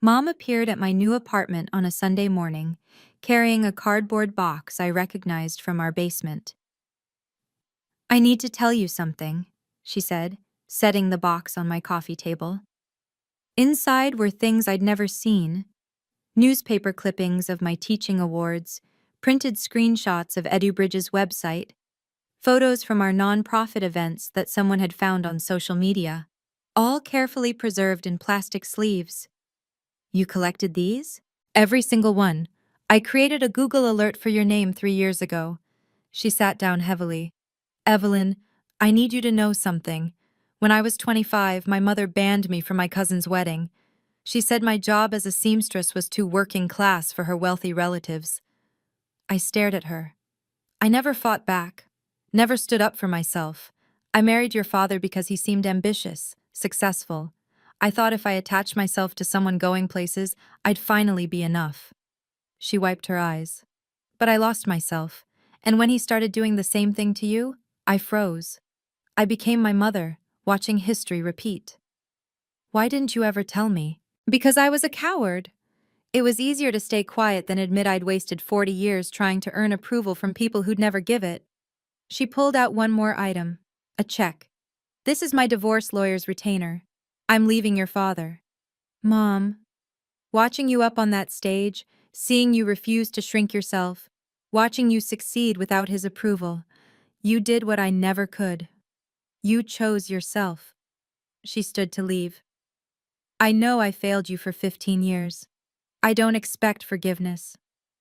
Mom appeared at my new apartment on a Sunday morning, carrying a cardboard box I recognized from our basement. "I need to tell you something," she said, setting the box on my coffee table. Inside were things I'd never seen: newspaper clippings of my teaching awards, printed screenshots of EduBridge's website, photos from our nonprofit events that someone had found on social media, all carefully preserved in plastic sleeves. "You collected these?" "Every single one. I created a Google alert for your name 3 years ago." She sat down heavily. "Evelyn, I need you to know something. When I was 25, my mother banned me from my cousin's wedding. She said my job as a seamstress was too working class for her wealthy relatives." I stared at her. "I never fought back, never stood up for myself. I married your father because he seemed ambitious, successful. I thought if I attached myself to someone going places, I'd finally be enough." She wiped her eyes. "But I lost myself, and when he started doing the same thing to you, I froze. I became my mother, watching history repeat." "Why didn't you ever tell me?" "Because I was a coward. It was easier to stay quiet than admit I'd wasted 40 years trying to earn approval from people who'd never give it." She pulled out one more item: a check. "This is my divorce lawyer's retainer. I'm leaving your father." "Mom, watching you up on that stage, seeing you refuse to shrink yourself, watching you succeed without his approval, you did what I never could. You chose yourself." She stood to leave. "I know I failed you for 15 years. I don't expect forgiveness.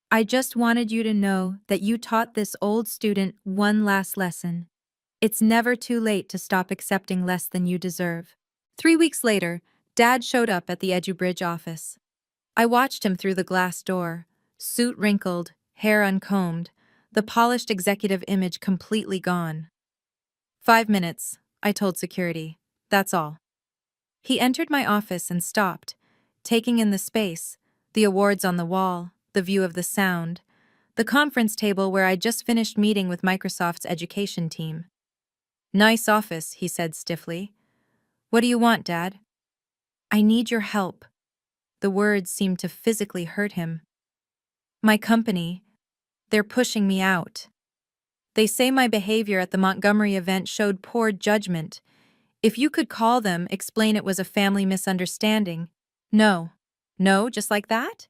I just wanted you to know that you taught this old student one last lesson. It's never too late to stop accepting less than you deserve." 3 weeks later, Dad showed up at the EduBridge office. I watched him through the glass door, suit wrinkled, hair uncombed, the polished executive image completely gone. "5 minutes," I told security. "That's all." He entered my office and stopped, taking in the space, the awards on the wall, the view of the sound, the conference table where I'd just finished meeting with Microsoft's education team. "Nice office," he said stiffly. "What do you want, Dad?" I need your help. The words seemed to physically hurt him. My company, they're pushing me out. They say my behavior at the Montgomery event showed poor judgment. If you could call them, explain it was a family misunderstanding. No. No, just like that?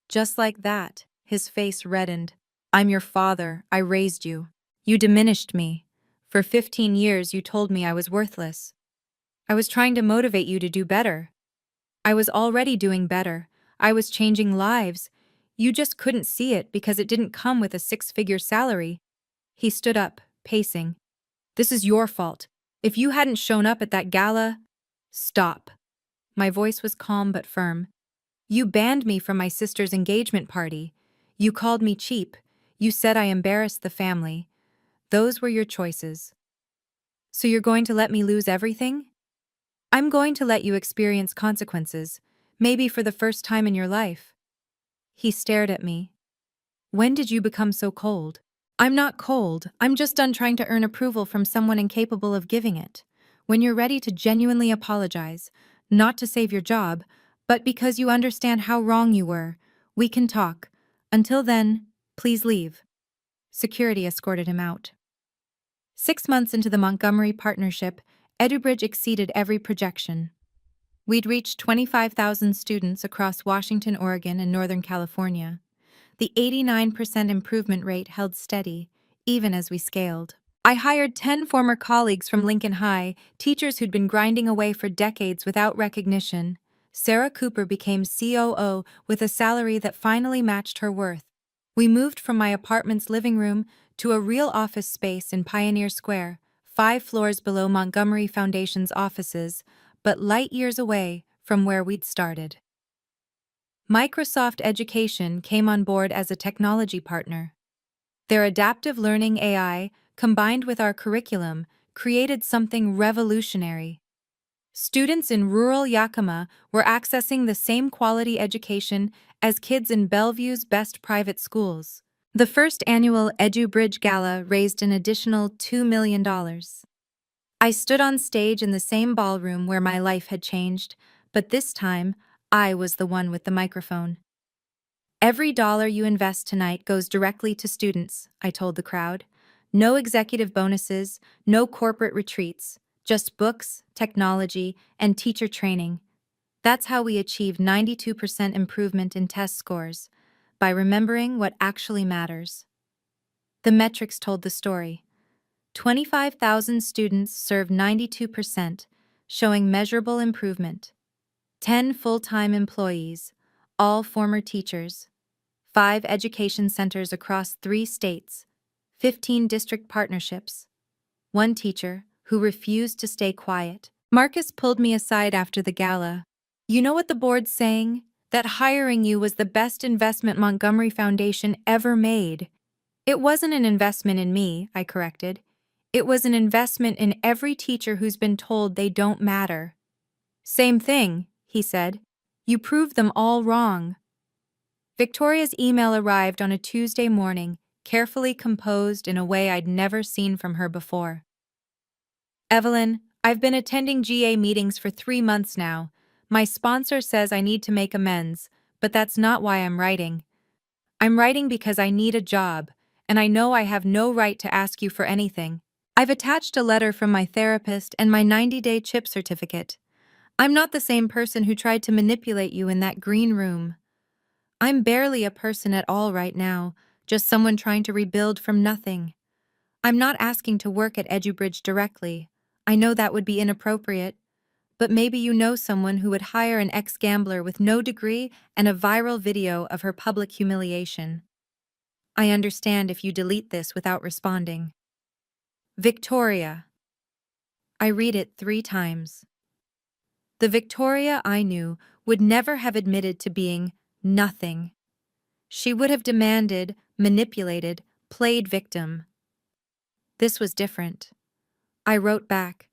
Just like that. His face reddened. I'm your father. I raised you. You diminished me. For 15 years, you told me I was worthless. I was trying to motivate you to do better. I was already doing better. I was changing lives. You just couldn't see it because it didn't come with a six-figure salary. He stood up, pacing. This is your fault. If you hadn't shown up at that gala... Stop. My voice was calm but firm. You banned me from my sister's engagement party. You called me cheap. You said I embarrassed the family. Those were your choices. So you're going to let me lose everything? I'm going to let you experience consequences, maybe for the first time in your life. He stared at me. When did you become so cold? I'm not cold, I'm just done trying to earn approval from someone incapable of giving it. When you're ready to genuinely apologize, not to save your job, but because you understand how wrong you were, we can talk. Until then, please leave. Security escorted him out. 6 months into the Montgomery partnership, EduBridge exceeded every projection. We'd reached 25,000 students across Washington, Oregon, and Northern California. The 89% improvement rate held steady, even as we scaled. I hired 10 former colleagues from Lincoln High, teachers who'd been grinding away for decades without recognition. Sarah Cooper became COO with a salary that finally matched her worth. We moved from my apartment's living room to a real office space in Pioneer Square, 5 floors below Montgomery Foundation's offices, but light years away from where we'd started. Microsoft Education came on board as a technology partner. Their adaptive learning AI, combined with our curriculum, created something revolutionary. Students in rural Yakima were accessing the same quality education as kids in Bellevue's best private schools. The first annual EduBridge Gala raised an additional $2 million. I stood on stage in the same ballroom where my life had changed, but this time, I was the one with the microphone. Every dollar you invest tonight goes directly to students, I told the crowd. No executive bonuses, no corporate retreats, just books, technology, and teacher training. That's how we achieved 92% improvement in test scores, by remembering what actually matters. The metrics told the story. 25,000 students served 92%, showing measurable improvement. 10 full-time employees, all former teachers. 5 education centers across 3 states. 15 district partnerships. 1 teacher who refused to stay quiet. Marcus pulled me aside after the gala. You know what the board's saying? That hiring you was the best investment Montgomery Foundation ever made. It wasn't an investment in me, I corrected. It was an investment in every teacher who's been told they don't matter. Same thing, he said. You proved them all wrong. Victoria's email arrived on a Tuesday morning, carefully composed in a way I'd never seen from her before. Evelyn, I've been attending GA meetings for 3 months now. My sponsor says I need to make amends, but that's not why I'm writing. I'm writing because I need a job, and I know I have no right to ask you for anything. I've attached a letter from my therapist and my 90-day CHIP certificate. I'm not the same person who tried to manipulate you in that green room. I'm barely a person at all right now, just someone trying to rebuild from nothing. I'm not asking to work at EduBridge directly. I know that would be inappropriate, but maybe you know someone who would hire an ex-gambler with no degree and a viral video of her public humiliation. I understand if you delete this without responding. Victoria. I read it 3 times. The Victoria I knew would never have admitted to being nothing. She would have demanded, manipulated, played victim. This was different. I wrote back,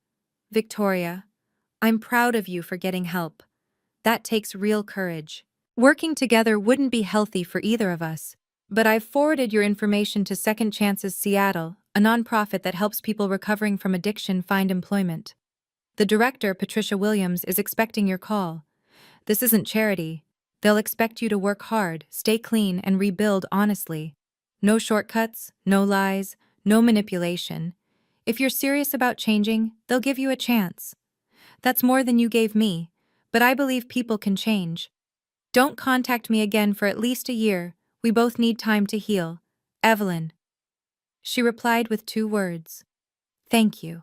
Victoria, I'm proud of you for getting help. That takes real courage. Working together wouldn't be healthy for either of us, but I've forwarded your information to Second Chances Seattle, a nonprofit that helps people recovering from addiction find employment. The director, Patricia Williams, is expecting your call. This isn't charity. They'll expect you to work hard, stay clean, and rebuild honestly. No shortcuts, no lies, no manipulation. If you're serious about changing, they'll give you a chance. That's more than you gave me, but I believe people can change. Don't contact me again for at least a year. We both need time to heal. Evelyn. She replied with 2 words. Thank you.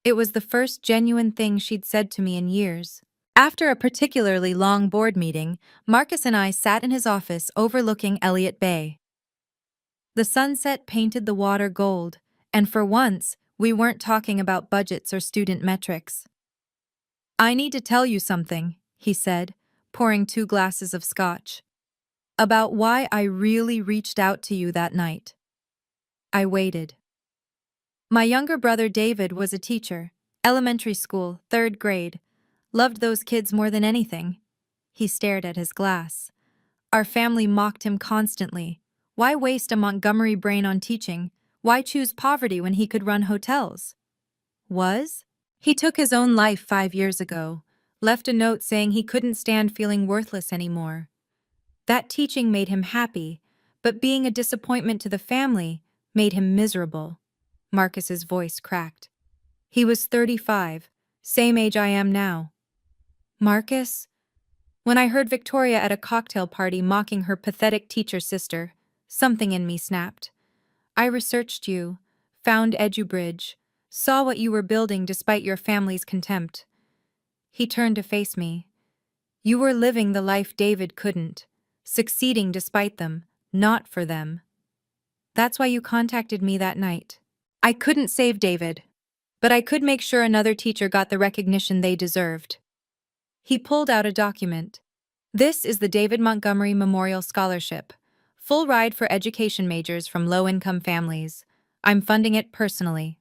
It was the first genuine thing she'd said to me in years. After a particularly long board meeting, Marcus and I sat in his office overlooking Elliott Bay. The sunset painted the water gold, and for once, we weren't talking about budgets or student metrics. I need to tell you something, he said, pouring 2 glasses of scotch. About why I really reached out to you that night. I waited. My younger brother David was a teacher, elementary school, 3rd grade. Loved those kids more than anything. He stared at his glass. Our family mocked him constantly. Why waste a Montgomery brain on teaching? Why choose poverty when he could run hotels? He took his own life 5 years ago, left a note saying he couldn't stand feeling worthless anymore. That teaching made him happy, but being a disappointment to the family made him miserable. Marcus's voice cracked. He was 35, same age I am now. Marcus? When I heard Victoria at a cocktail party mocking her pathetic teacher sister, something in me snapped. I researched you, found EduBridge, saw what you were building despite your family's contempt. He turned to face me. You were living the life David couldn't, succeeding despite them, not for them. That's why you contacted me that night. I couldn't save David, but I could make sure another teacher got the recognition they deserved. He pulled out a document. This is the David Montgomery Memorial Scholarship, full ride for education majors from low-income families. I'm funding it personally.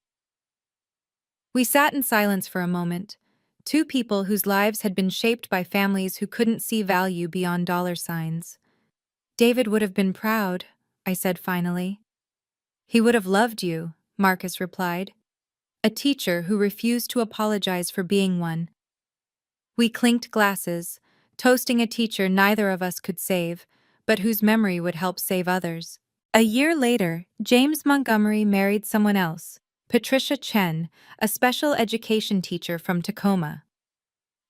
We sat in silence for a moment, 2 people whose lives had been shaped by families who couldn't see value beyond dollar signs. David would have been proud, I said finally. He would have loved you, Marcus replied. A teacher who refused to apologize for being one. We clinked glasses, toasting a teacher neither of us could save, but whose memory would help save others. A year later, James Montgomery married someone else, Patricia Chen, a special education teacher from Tacoma.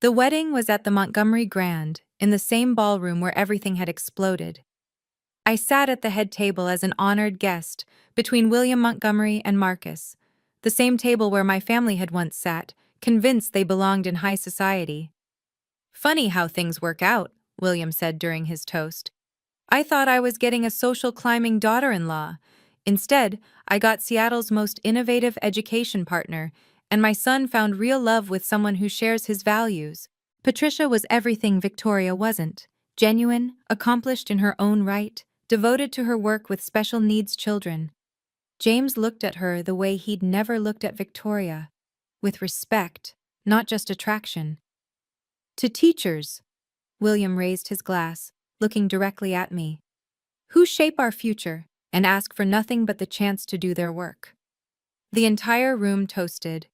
The wedding was at the Montgomery Grand, in the same ballroom where everything had exploded. I sat at the head table as an honored guest, between William Montgomery and Marcus, the same table where my family had once sat, convinced they belonged in high society. Funny how things work out, William said during his toast. I thought I was getting a social climbing daughter-in-law. Instead, I got Seattle's most innovative education partner, and my son found real love with someone who shares his values. Patricia was everything Victoria wasn't. Genuine, accomplished in her own right, devoted to her work with special needs children. James looked at her the way he'd never looked at Victoria, with respect, not just attraction. To teachers, William raised his glass, looking directly at me, who shape our future and ask for nothing but the chance to do their work. The entire room toasted.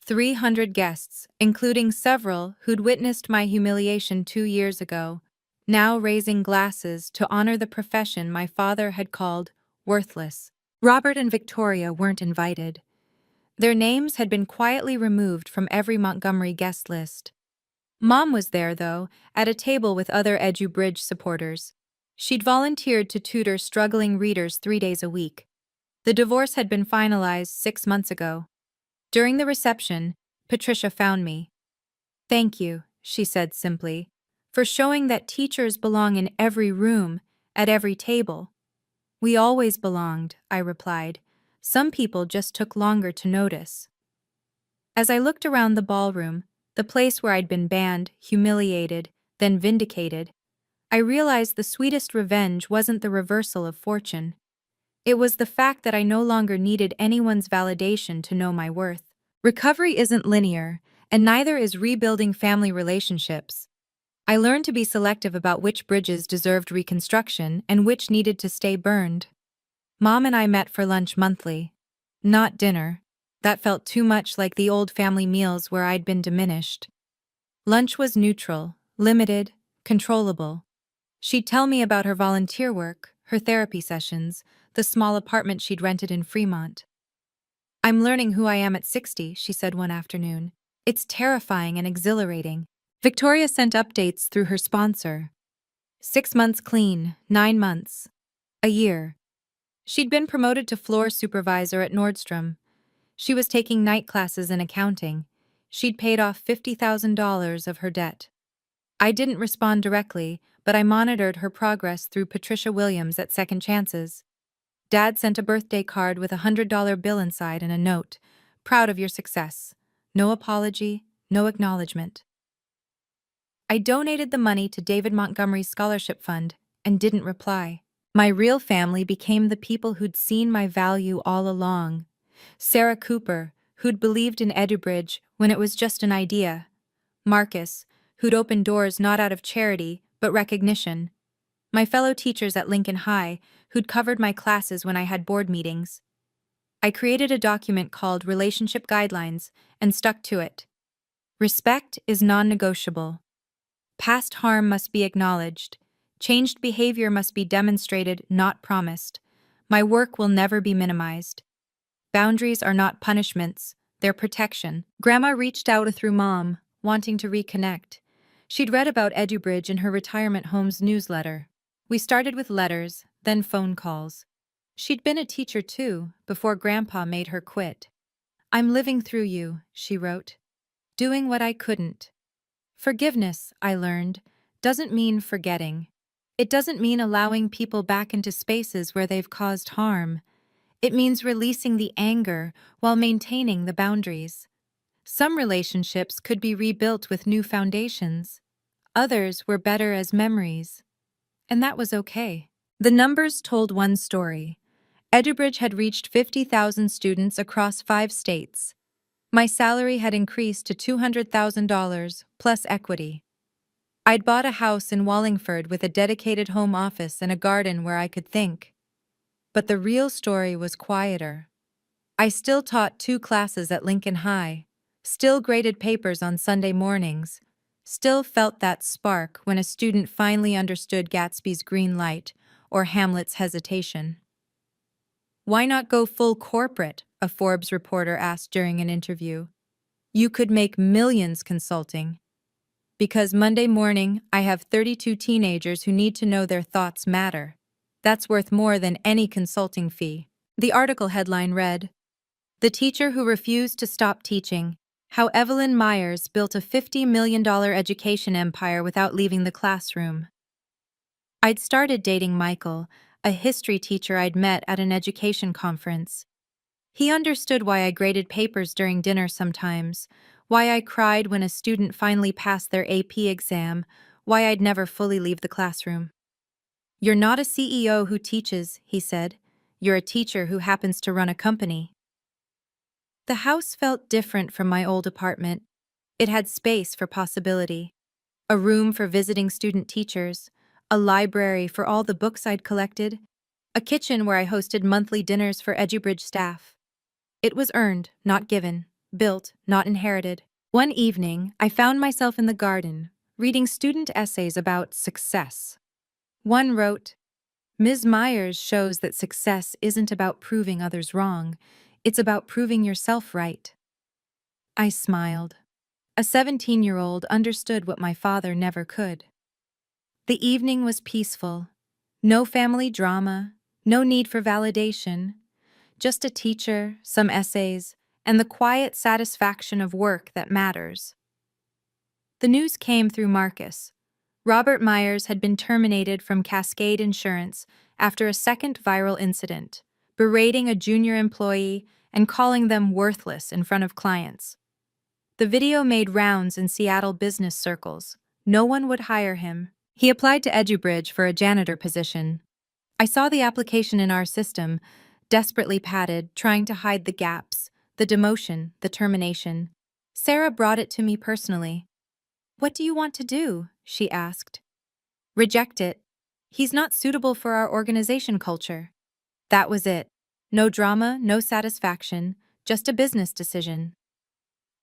300 guests, including several who'd witnessed my humiliation 2 years ago, now raising glasses to honor the profession my father had called worthless. Robert and Victoria weren't invited. Their names had been quietly removed from every Montgomery guest list. Mom was there, though, at a table with other EduBridge supporters. She'd volunteered to tutor struggling readers 3 days a week. The divorce had been finalized 6 months ago. During the reception, Patricia found me. Thank you, she said simply, for showing that teachers belong in every room, at every table. We always belonged, I replied. Some people just took longer to notice. As I looked around the ballroom, the place where I'd been banned, humiliated, then vindicated, I realized the sweetest revenge wasn't the reversal of fortune. It was the fact that I no longer needed anyone's validation to know my worth. Recovery isn't linear, and neither is rebuilding family relationships. I learned to be selective about which bridges deserved reconstruction and which needed to stay burned. Mom and I met for lunch monthly. Not dinner. That felt too much like the old family meals where I'd been diminished. Lunch was neutral, limited, controllable. She'd tell me about her volunteer work, her therapy sessions, the small apartment she'd rented in Fremont. "I'm learning who I am at 60, she said one afternoon. "It's terrifying and exhilarating." Victoria sent updates through her sponsor. 6 months clean, 9 months. A year. She'd been promoted to floor supervisor at Nordstrom. She was taking night classes in accounting. She'd paid off $50,000 of her debt. I didn't respond directly, but I monitored her progress through Patricia Williams at Second Chances. Dad sent a birthday card with a $100 bill inside and a note. "Proud of your success. No apology, no acknowledgement." I donated the money to David Montgomery's scholarship fund and didn't reply. My real family became the people who'd seen my value all along. Sarah Cooper, who'd believed in EduBridge when it was just an idea. Marcus, who'd opened doors not out of charity, but recognition. My fellow teachers at Lincoln High, who'd covered my classes when I had board meetings. I created a document called Relationship Guidelines and stuck to it. Respect is non-negotiable. Past harm must be acknowledged. Changed behavior must be demonstrated, not promised. My work will never be minimized. Boundaries are not punishments, they're protection. Grandma reached out through Mom, wanting to reconnect. She'd read about EduBridge in her retirement home's newsletter. We started with letters, then phone calls. She'd been a teacher too, before Grandpa made her quit. "I'm living through you," she wrote. "Doing what I couldn't." Forgiveness, I learned, doesn't mean forgetting. It doesn't mean allowing people back into spaces where they've caused harm. It means releasing the anger while maintaining the boundaries. Some relationships could be rebuilt with new foundations. Others were better as memories. And that was okay. The numbers told one story. EduBridge had reached 50,000 students across 5 states. My salary had increased to $200,000 plus equity. I'd bought a house in Wallingford with a dedicated home office and a garden where I could think. But the real story was quieter. I still taught 2 classes at Lincoln High, still graded papers on Sunday mornings, still felt that spark when a student finally understood Gatsby's green light or Hamlet's hesitation. "Why not go full corporate?" a Forbes reporter asked during an interview. "You could make millions consulting." "Because Monday morning, I have 32 teenagers who need to know their thoughts matter. That's worth more than any consulting fee." The article headline read, "The Teacher Who Refused to Stop Teaching: How Evelyn Myers Built a $50 million Education Empire Without Leaving the Classroom." I'd started dating Michael, a history teacher I'd met at an education conference. He understood why I graded papers during dinner sometimes, why I cried when a student finally passed their AP exam, why I'd never fully leave the classroom. "You're not a CEO who teaches," he said. "You're a teacher who happens to run a company." The house felt different from my old apartment. It had space for possibility. A room for visiting student teachers, a library for all the books I'd collected, a kitchen where I hosted monthly dinners for EduBridge staff. It was earned, not given, built, not inherited. One evening, I found myself in the garden, reading student essays about success. One wrote, "Ms. Myers shows that success isn't about proving others wrong, it's about proving yourself right." I smiled. A 17-year-old understood what my father never could. The evening was peaceful. No family drama, no need for validation. Just a teacher, some essays, and the quiet satisfaction of work that matters. The news came through Marcus. Robert Myers had been terminated from Cascade Insurance after a second viral incident, berating a junior employee and calling them worthless in front of clients. The video made rounds in Seattle business circles. No one would hire him. He applied to EduBridge for a janitor position. I saw the application in our system, desperately padded, trying to hide the gaps, the demotion, the termination. Sarah brought it to me personally. "What do you want to do?" she asked. "Reject it. He's not suitable for our organization culture." That was it. No drama, no satisfaction, just a business decision.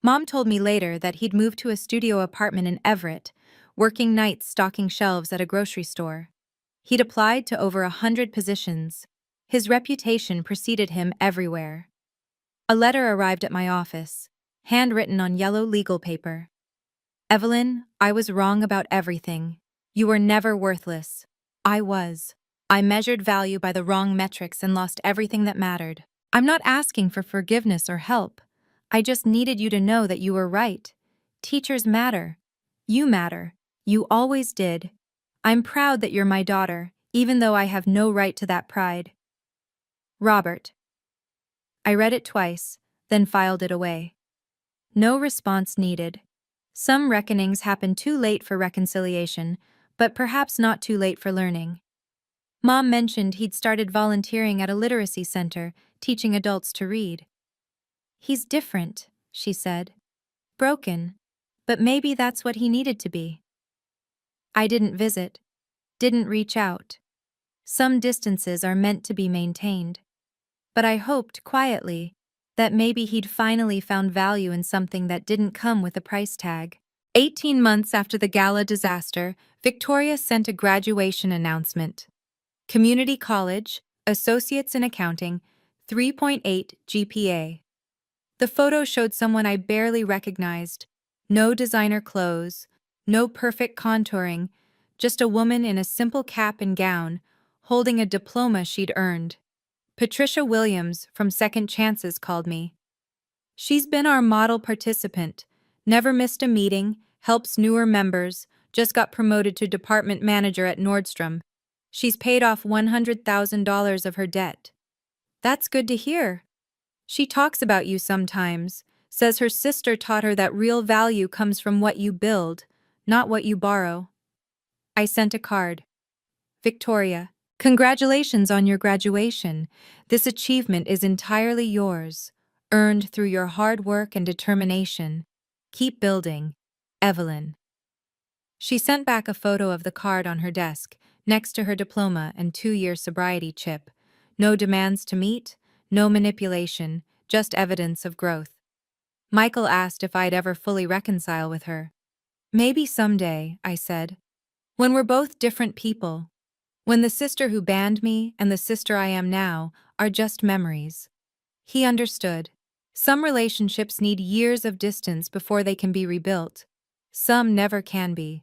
Mom told me later that he'd moved to a studio apartment in Everett, working nights stocking shelves at a grocery store. He'd applied to over 100 positions. His reputation preceded him everywhere. A letter arrived at my office, handwritten on yellow legal paper. Evelyn, I was wrong about everything. You were never worthless. I was. I measured value by the wrong metrics and lost everything that mattered. I'm not asking for forgiveness or help. I just needed you to know that you were right. Teachers matter. You matter. You always did. I'm proud that you're my daughter, even though I have no right to that pride. Robert. I read it twice, then filed it away. No response needed. Some reckonings happen too late for reconciliation, but perhaps not too late for learning. Mom mentioned he'd started volunteering at a literacy center, teaching adults to read. He's different, she said. Broken. But maybe that's what he needed to be. I didn't visit. Didn't reach out. Some distances are meant to be maintained. But I hoped, quietly, that maybe he'd finally found value in something that didn't come with a price tag. 18 months after the gala disaster, Victoria sent a graduation announcement. Community College, Associates in Accounting, 3.8 GPA. The photo showed someone I barely recognized. No designer clothes, no perfect contouring, just a woman in a simple cap and gown, holding a diploma she'd earned. Patricia Williams from Second Chances called me. She's been our model participant, never missed a meeting, helps newer members, just got promoted to department manager at Nordstrom. She's paid off $100,000 of her debt. That's good to hear. She talks about you sometimes, says her sister taught her that real value comes from what you build, not what you borrow. I sent a card. Victoria, congratulations on your graduation. This achievement is entirely yours, earned through your hard work and determination. Keep building. Evelyn. She sent back a photo of the card on her desk, next to her diploma and 2-year sobriety chip. No demands to meet, no manipulation, just evidence of growth. Michael asked if I'd ever fully reconcile with her. Maybe someday, I said. When we're both different people. When the sister who banned me and the sister I am now are just memories. He understood. Some relationships need years of distance before they can be rebuilt. Some never can be.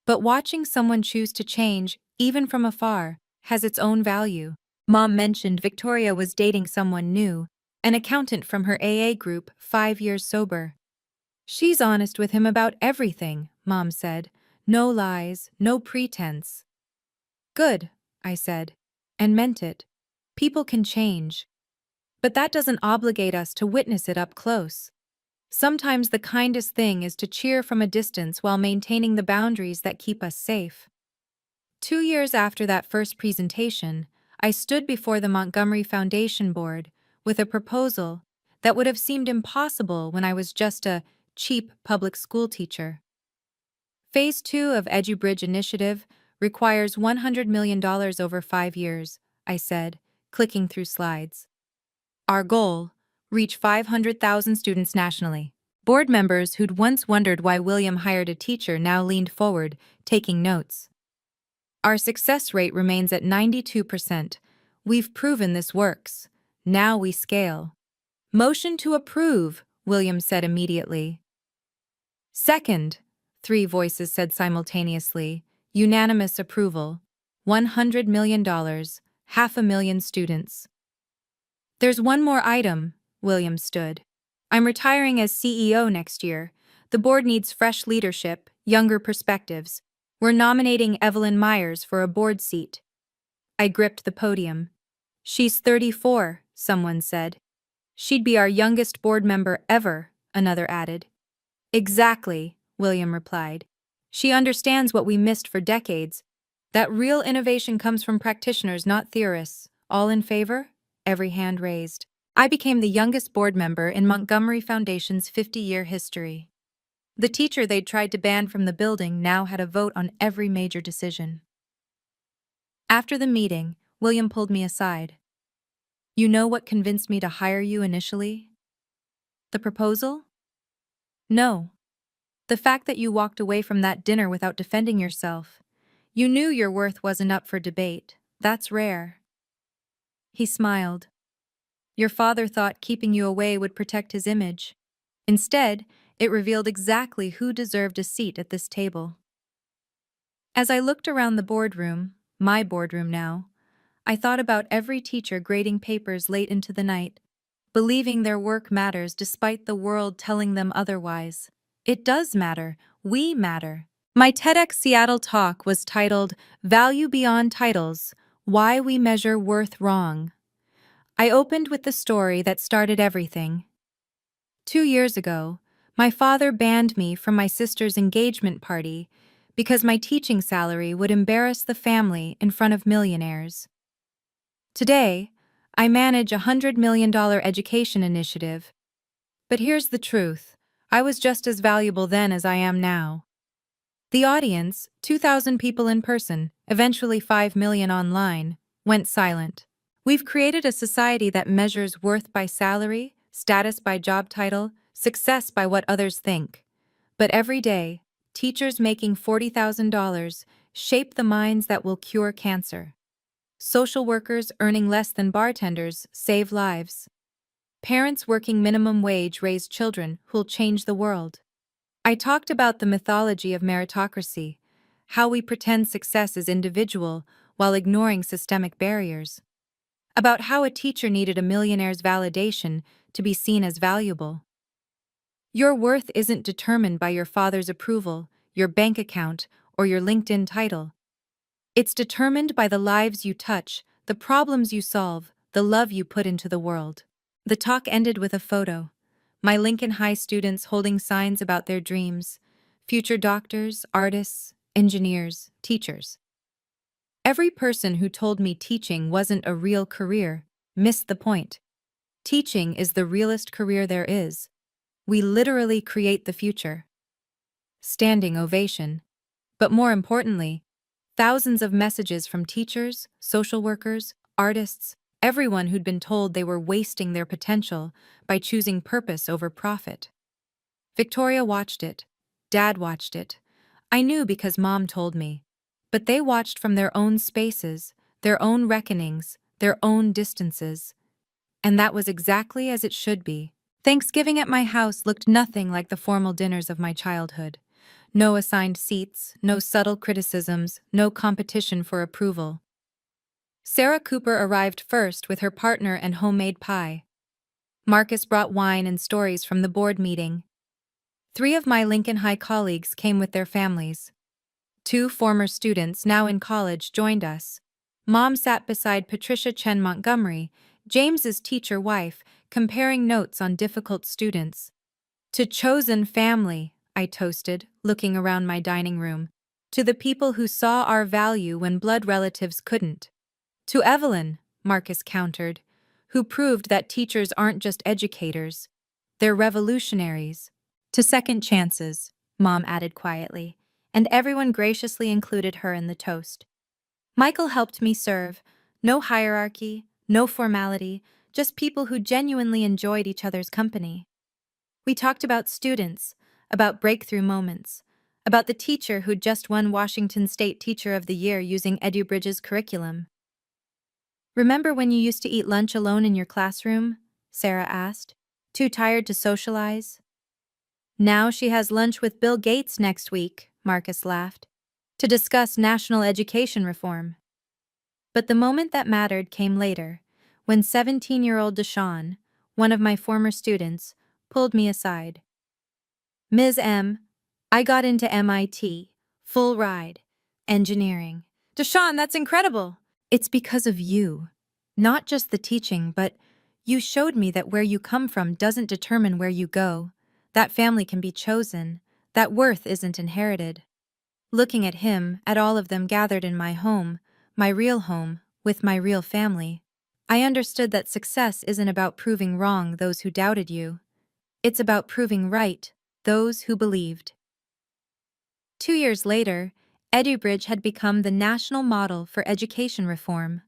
But watching someone choose to change, even from afar, has its own value. Mom mentioned Victoria was dating someone new, an accountant from her AA group, 5 years sober. She's honest with him about everything, Mom said. No lies, no pretense. Good, I said, and meant it. People can change. But that doesn't obligate us to witness it up close. Sometimes the kindest thing is to cheer from a distance while maintaining the boundaries that keep us safe. 2 years after that first presentation, I stood before the Montgomery Foundation Board with a proposal that would have seemed impossible when I was just a cheap public school teacher. Phase 2 of EduBridge initiative requires $100 million over 5 years, I said, clicking through slides. Our goal: reach 500,000 students nationally. Board members who'd once wondered why William hired a teacher now leaned forward, taking notes. Our success rate remains at 92%. We've proven this works. Now we scale. Motion to approve, William said immediately. Second, 3 voices said simultaneously. Unanimous approval. $100 million, 500,000 students. There's one more item, William stood. I'm retiring as CEO next year. The board needs fresh leadership, younger perspectives. We're nominating Evelyn Myers for a board seat. I gripped the podium. She's 34, someone said. She'd be our youngest board member ever, another added. Exactly, William replied. She understands what we missed for decades. That real innovation comes from practitioners, not theorists. All in favor? Every hand raised. I became the youngest board member in Montgomery Foundation's 50-year history. The teacher they'd tried to ban from the building now had a vote on every major decision. After the meeting, William pulled me aside. You know what convinced me to hire you initially? The proposal? No. The fact that you walked away from that dinner without defending yourself. You knew your worth wasn't up for debate. That's rare. He smiled. Your father thought keeping you away would protect his image. Instead, it revealed exactly who deserved a seat at this table. As I looked around the boardroom, my boardroom now, I thought about every teacher grading papers late into the night, believing their work matters despite the world telling them otherwise. It does matter. We matter. My TEDx Seattle talk was titled Value Beyond Titles: Why We Measure Worth Wrong. I opened with the story that started everything. 2 years ago, my father banned me from my sister's engagement party because my teaching salary would embarrass the family in front of millionaires. Today, I manage a $100 million education initiative. But here's the truth. I was just as valuable then as I am now. The audience, 2,000 people in person, eventually 5 million online, went silent. We've created a society that measures worth by salary, status by job title, success by what others think. But every day, teachers making $40,000 shape the minds that will cure cancer. Social workers earning less than bartenders save lives. Parents working minimum wage raise children who'll change the world. I talked about the mythology of meritocracy, how we pretend success is individual while ignoring systemic barriers. About how a teacher needed a millionaire's validation to be seen as valuable. Your worth isn't determined by your father's approval, your bank account, or your LinkedIn title. It's determined by the lives you touch, the problems you solve, the love you put into the world. The talk ended with a photo. My Lincoln High students holding signs about their dreams. Future doctors, artists, engineers, teachers. Every person who told me teaching wasn't a real career missed the point. Teaching is the realest career there is. We literally create the future. Standing ovation. But more importantly, thousands of messages from teachers, social workers, artists, everyone who'd been told they were wasting their potential by choosing purpose over profit. Victoria watched it. Dad watched it. I knew because Mom told me. But they watched from their own spaces, their own reckonings, their own distances. And that was exactly as it should be. Thanksgiving at my house looked nothing like the formal dinners of my childhood. No assigned seats, no subtle criticisms, no competition for approval. Sarah Cooper arrived first with her partner and homemade pie. Marcus brought wine and stories from the board meeting. 3 of my Lincoln High colleagues came with their families. 2 former students now in college joined us. Mom sat beside Patricia Chen Montgomery, James's teacher wife, comparing notes on difficult students. To chosen family, I toasted, looking around my dining room. To the people who saw our value when blood relatives couldn't. To Evelyn, Marcus countered, who proved that teachers aren't just educators, they're revolutionaries. To second chances, Mom added quietly, and everyone graciously included her in the toast. Michael helped me serve. No hierarchy, no formality, just people who genuinely enjoyed each other's company. We talked about students, about breakthrough moments, about the teacher who'd just won Washington State Teacher of the Year using EduBridge's curriculum. Remember when you used to eat lunch alone in your classroom? Sarah asked. Too tired to socialize? Now she has lunch with Bill Gates next week, Marcus laughed, to discuss national education reform. But the moment that mattered came later, when 17-year-old Deshawn, one of my former students, pulled me aside. Ms. M, I got into MIT, full ride, engineering. Deshawn, that's incredible! It's because of you. Not just the teaching, but you showed me that where you come from doesn't determine where you go. That family can be chosen. That worth isn't inherited. Looking at him, at all of them gathered in my home, my real home, with my real family, I understood that success isn't about proving wrong those who doubted you. It's about proving right those who believed. 2 years later, EduBridge had become the national model for education reform.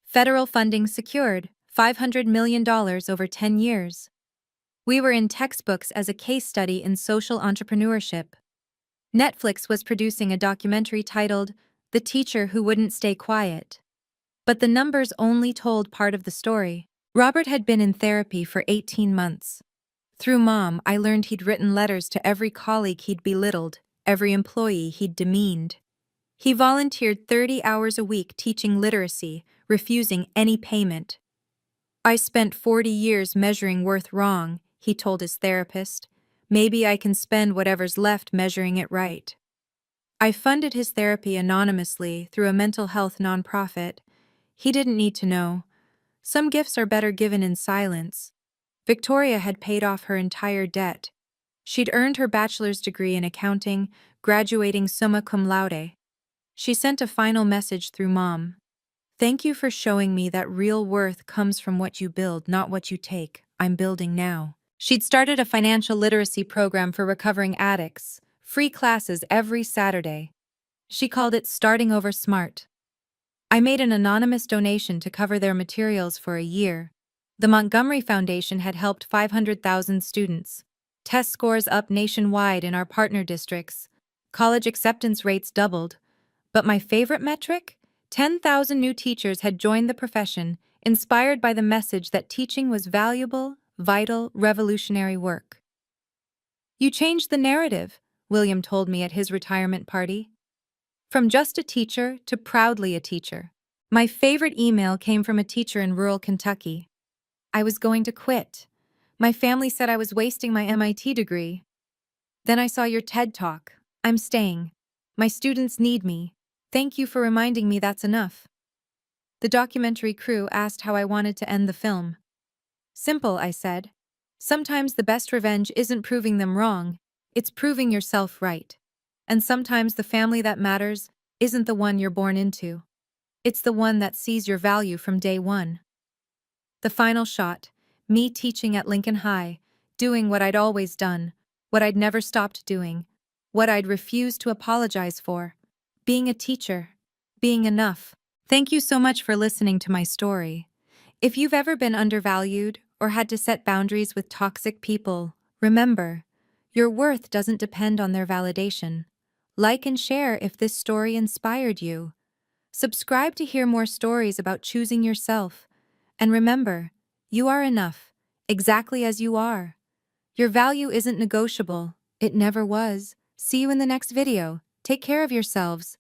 Federal funding secured, $500 million over 10 years. We were in textbooks as a case study in social entrepreneurship. Netflix was producing a documentary titled The Teacher Who Wouldn't Stay Quiet. But the numbers only told part of the story. Robert had been in therapy for 18 months. Through Mom, I learned he'd written letters to every colleague he'd belittled, every employee he'd demeaned. He volunteered 30 hours a week teaching literacy, refusing any payment. I spent 40 years measuring worth wrong, he told his therapist. Maybe I can spend whatever's left measuring it right. I funded his therapy anonymously through a mental health nonprofit. He didn't need to know. Some gifts are better given in silence. Victoria had paid off her entire debt. She'd earned her bachelor's degree in accounting, graduating summa cum laude. She sent a final message through Mom. Thank you for showing me that real worth comes from what you build, not what you take. I'm building now. She'd started a financial literacy program for recovering addicts, free classes every Saturday. She called it Starting Over Smart. I made an anonymous donation to cover their materials for a year. The Montgomery Foundation had helped 500,000 students. Test scores up nationwide in our partner districts. College acceptance rates doubled. But my favorite metric? 10,000 new teachers had joined the profession, inspired by the message that teaching was valuable, vital, revolutionary work. You changed the narrative, William told me at his retirement party. From just a teacher to proudly a teacher. My favorite email came from a teacher in rural Kentucky. I was going to quit. My family said I was wasting my MIT degree. Then I saw your TED Talk. I'm staying. My students need me. Thank you for reminding me that's enough. The documentary crew asked how I wanted to end the film. Simple, I said. Sometimes the best revenge isn't proving them wrong, it's proving yourself right. And sometimes the family that matters isn't the one you're born into. It's the one that sees your value from day one. The final shot, me teaching at Lincoln High, doing what I'd always done, what I'd never stopped doing, what I'd refused to apologize for. Being a teacher. Being enough. Thank you so much for listening to my story. If you've ever been undervalued or had to set boundaries with toxic people, remember, your worth doesn't depend on their validation. Like and share if this story inspired you. Subscribe to hear more stories about choosing yourself. And remember, you are enough, exactly as you are. Your value isn't negotiable. It never was. See you in the next video. Take care of yourselves.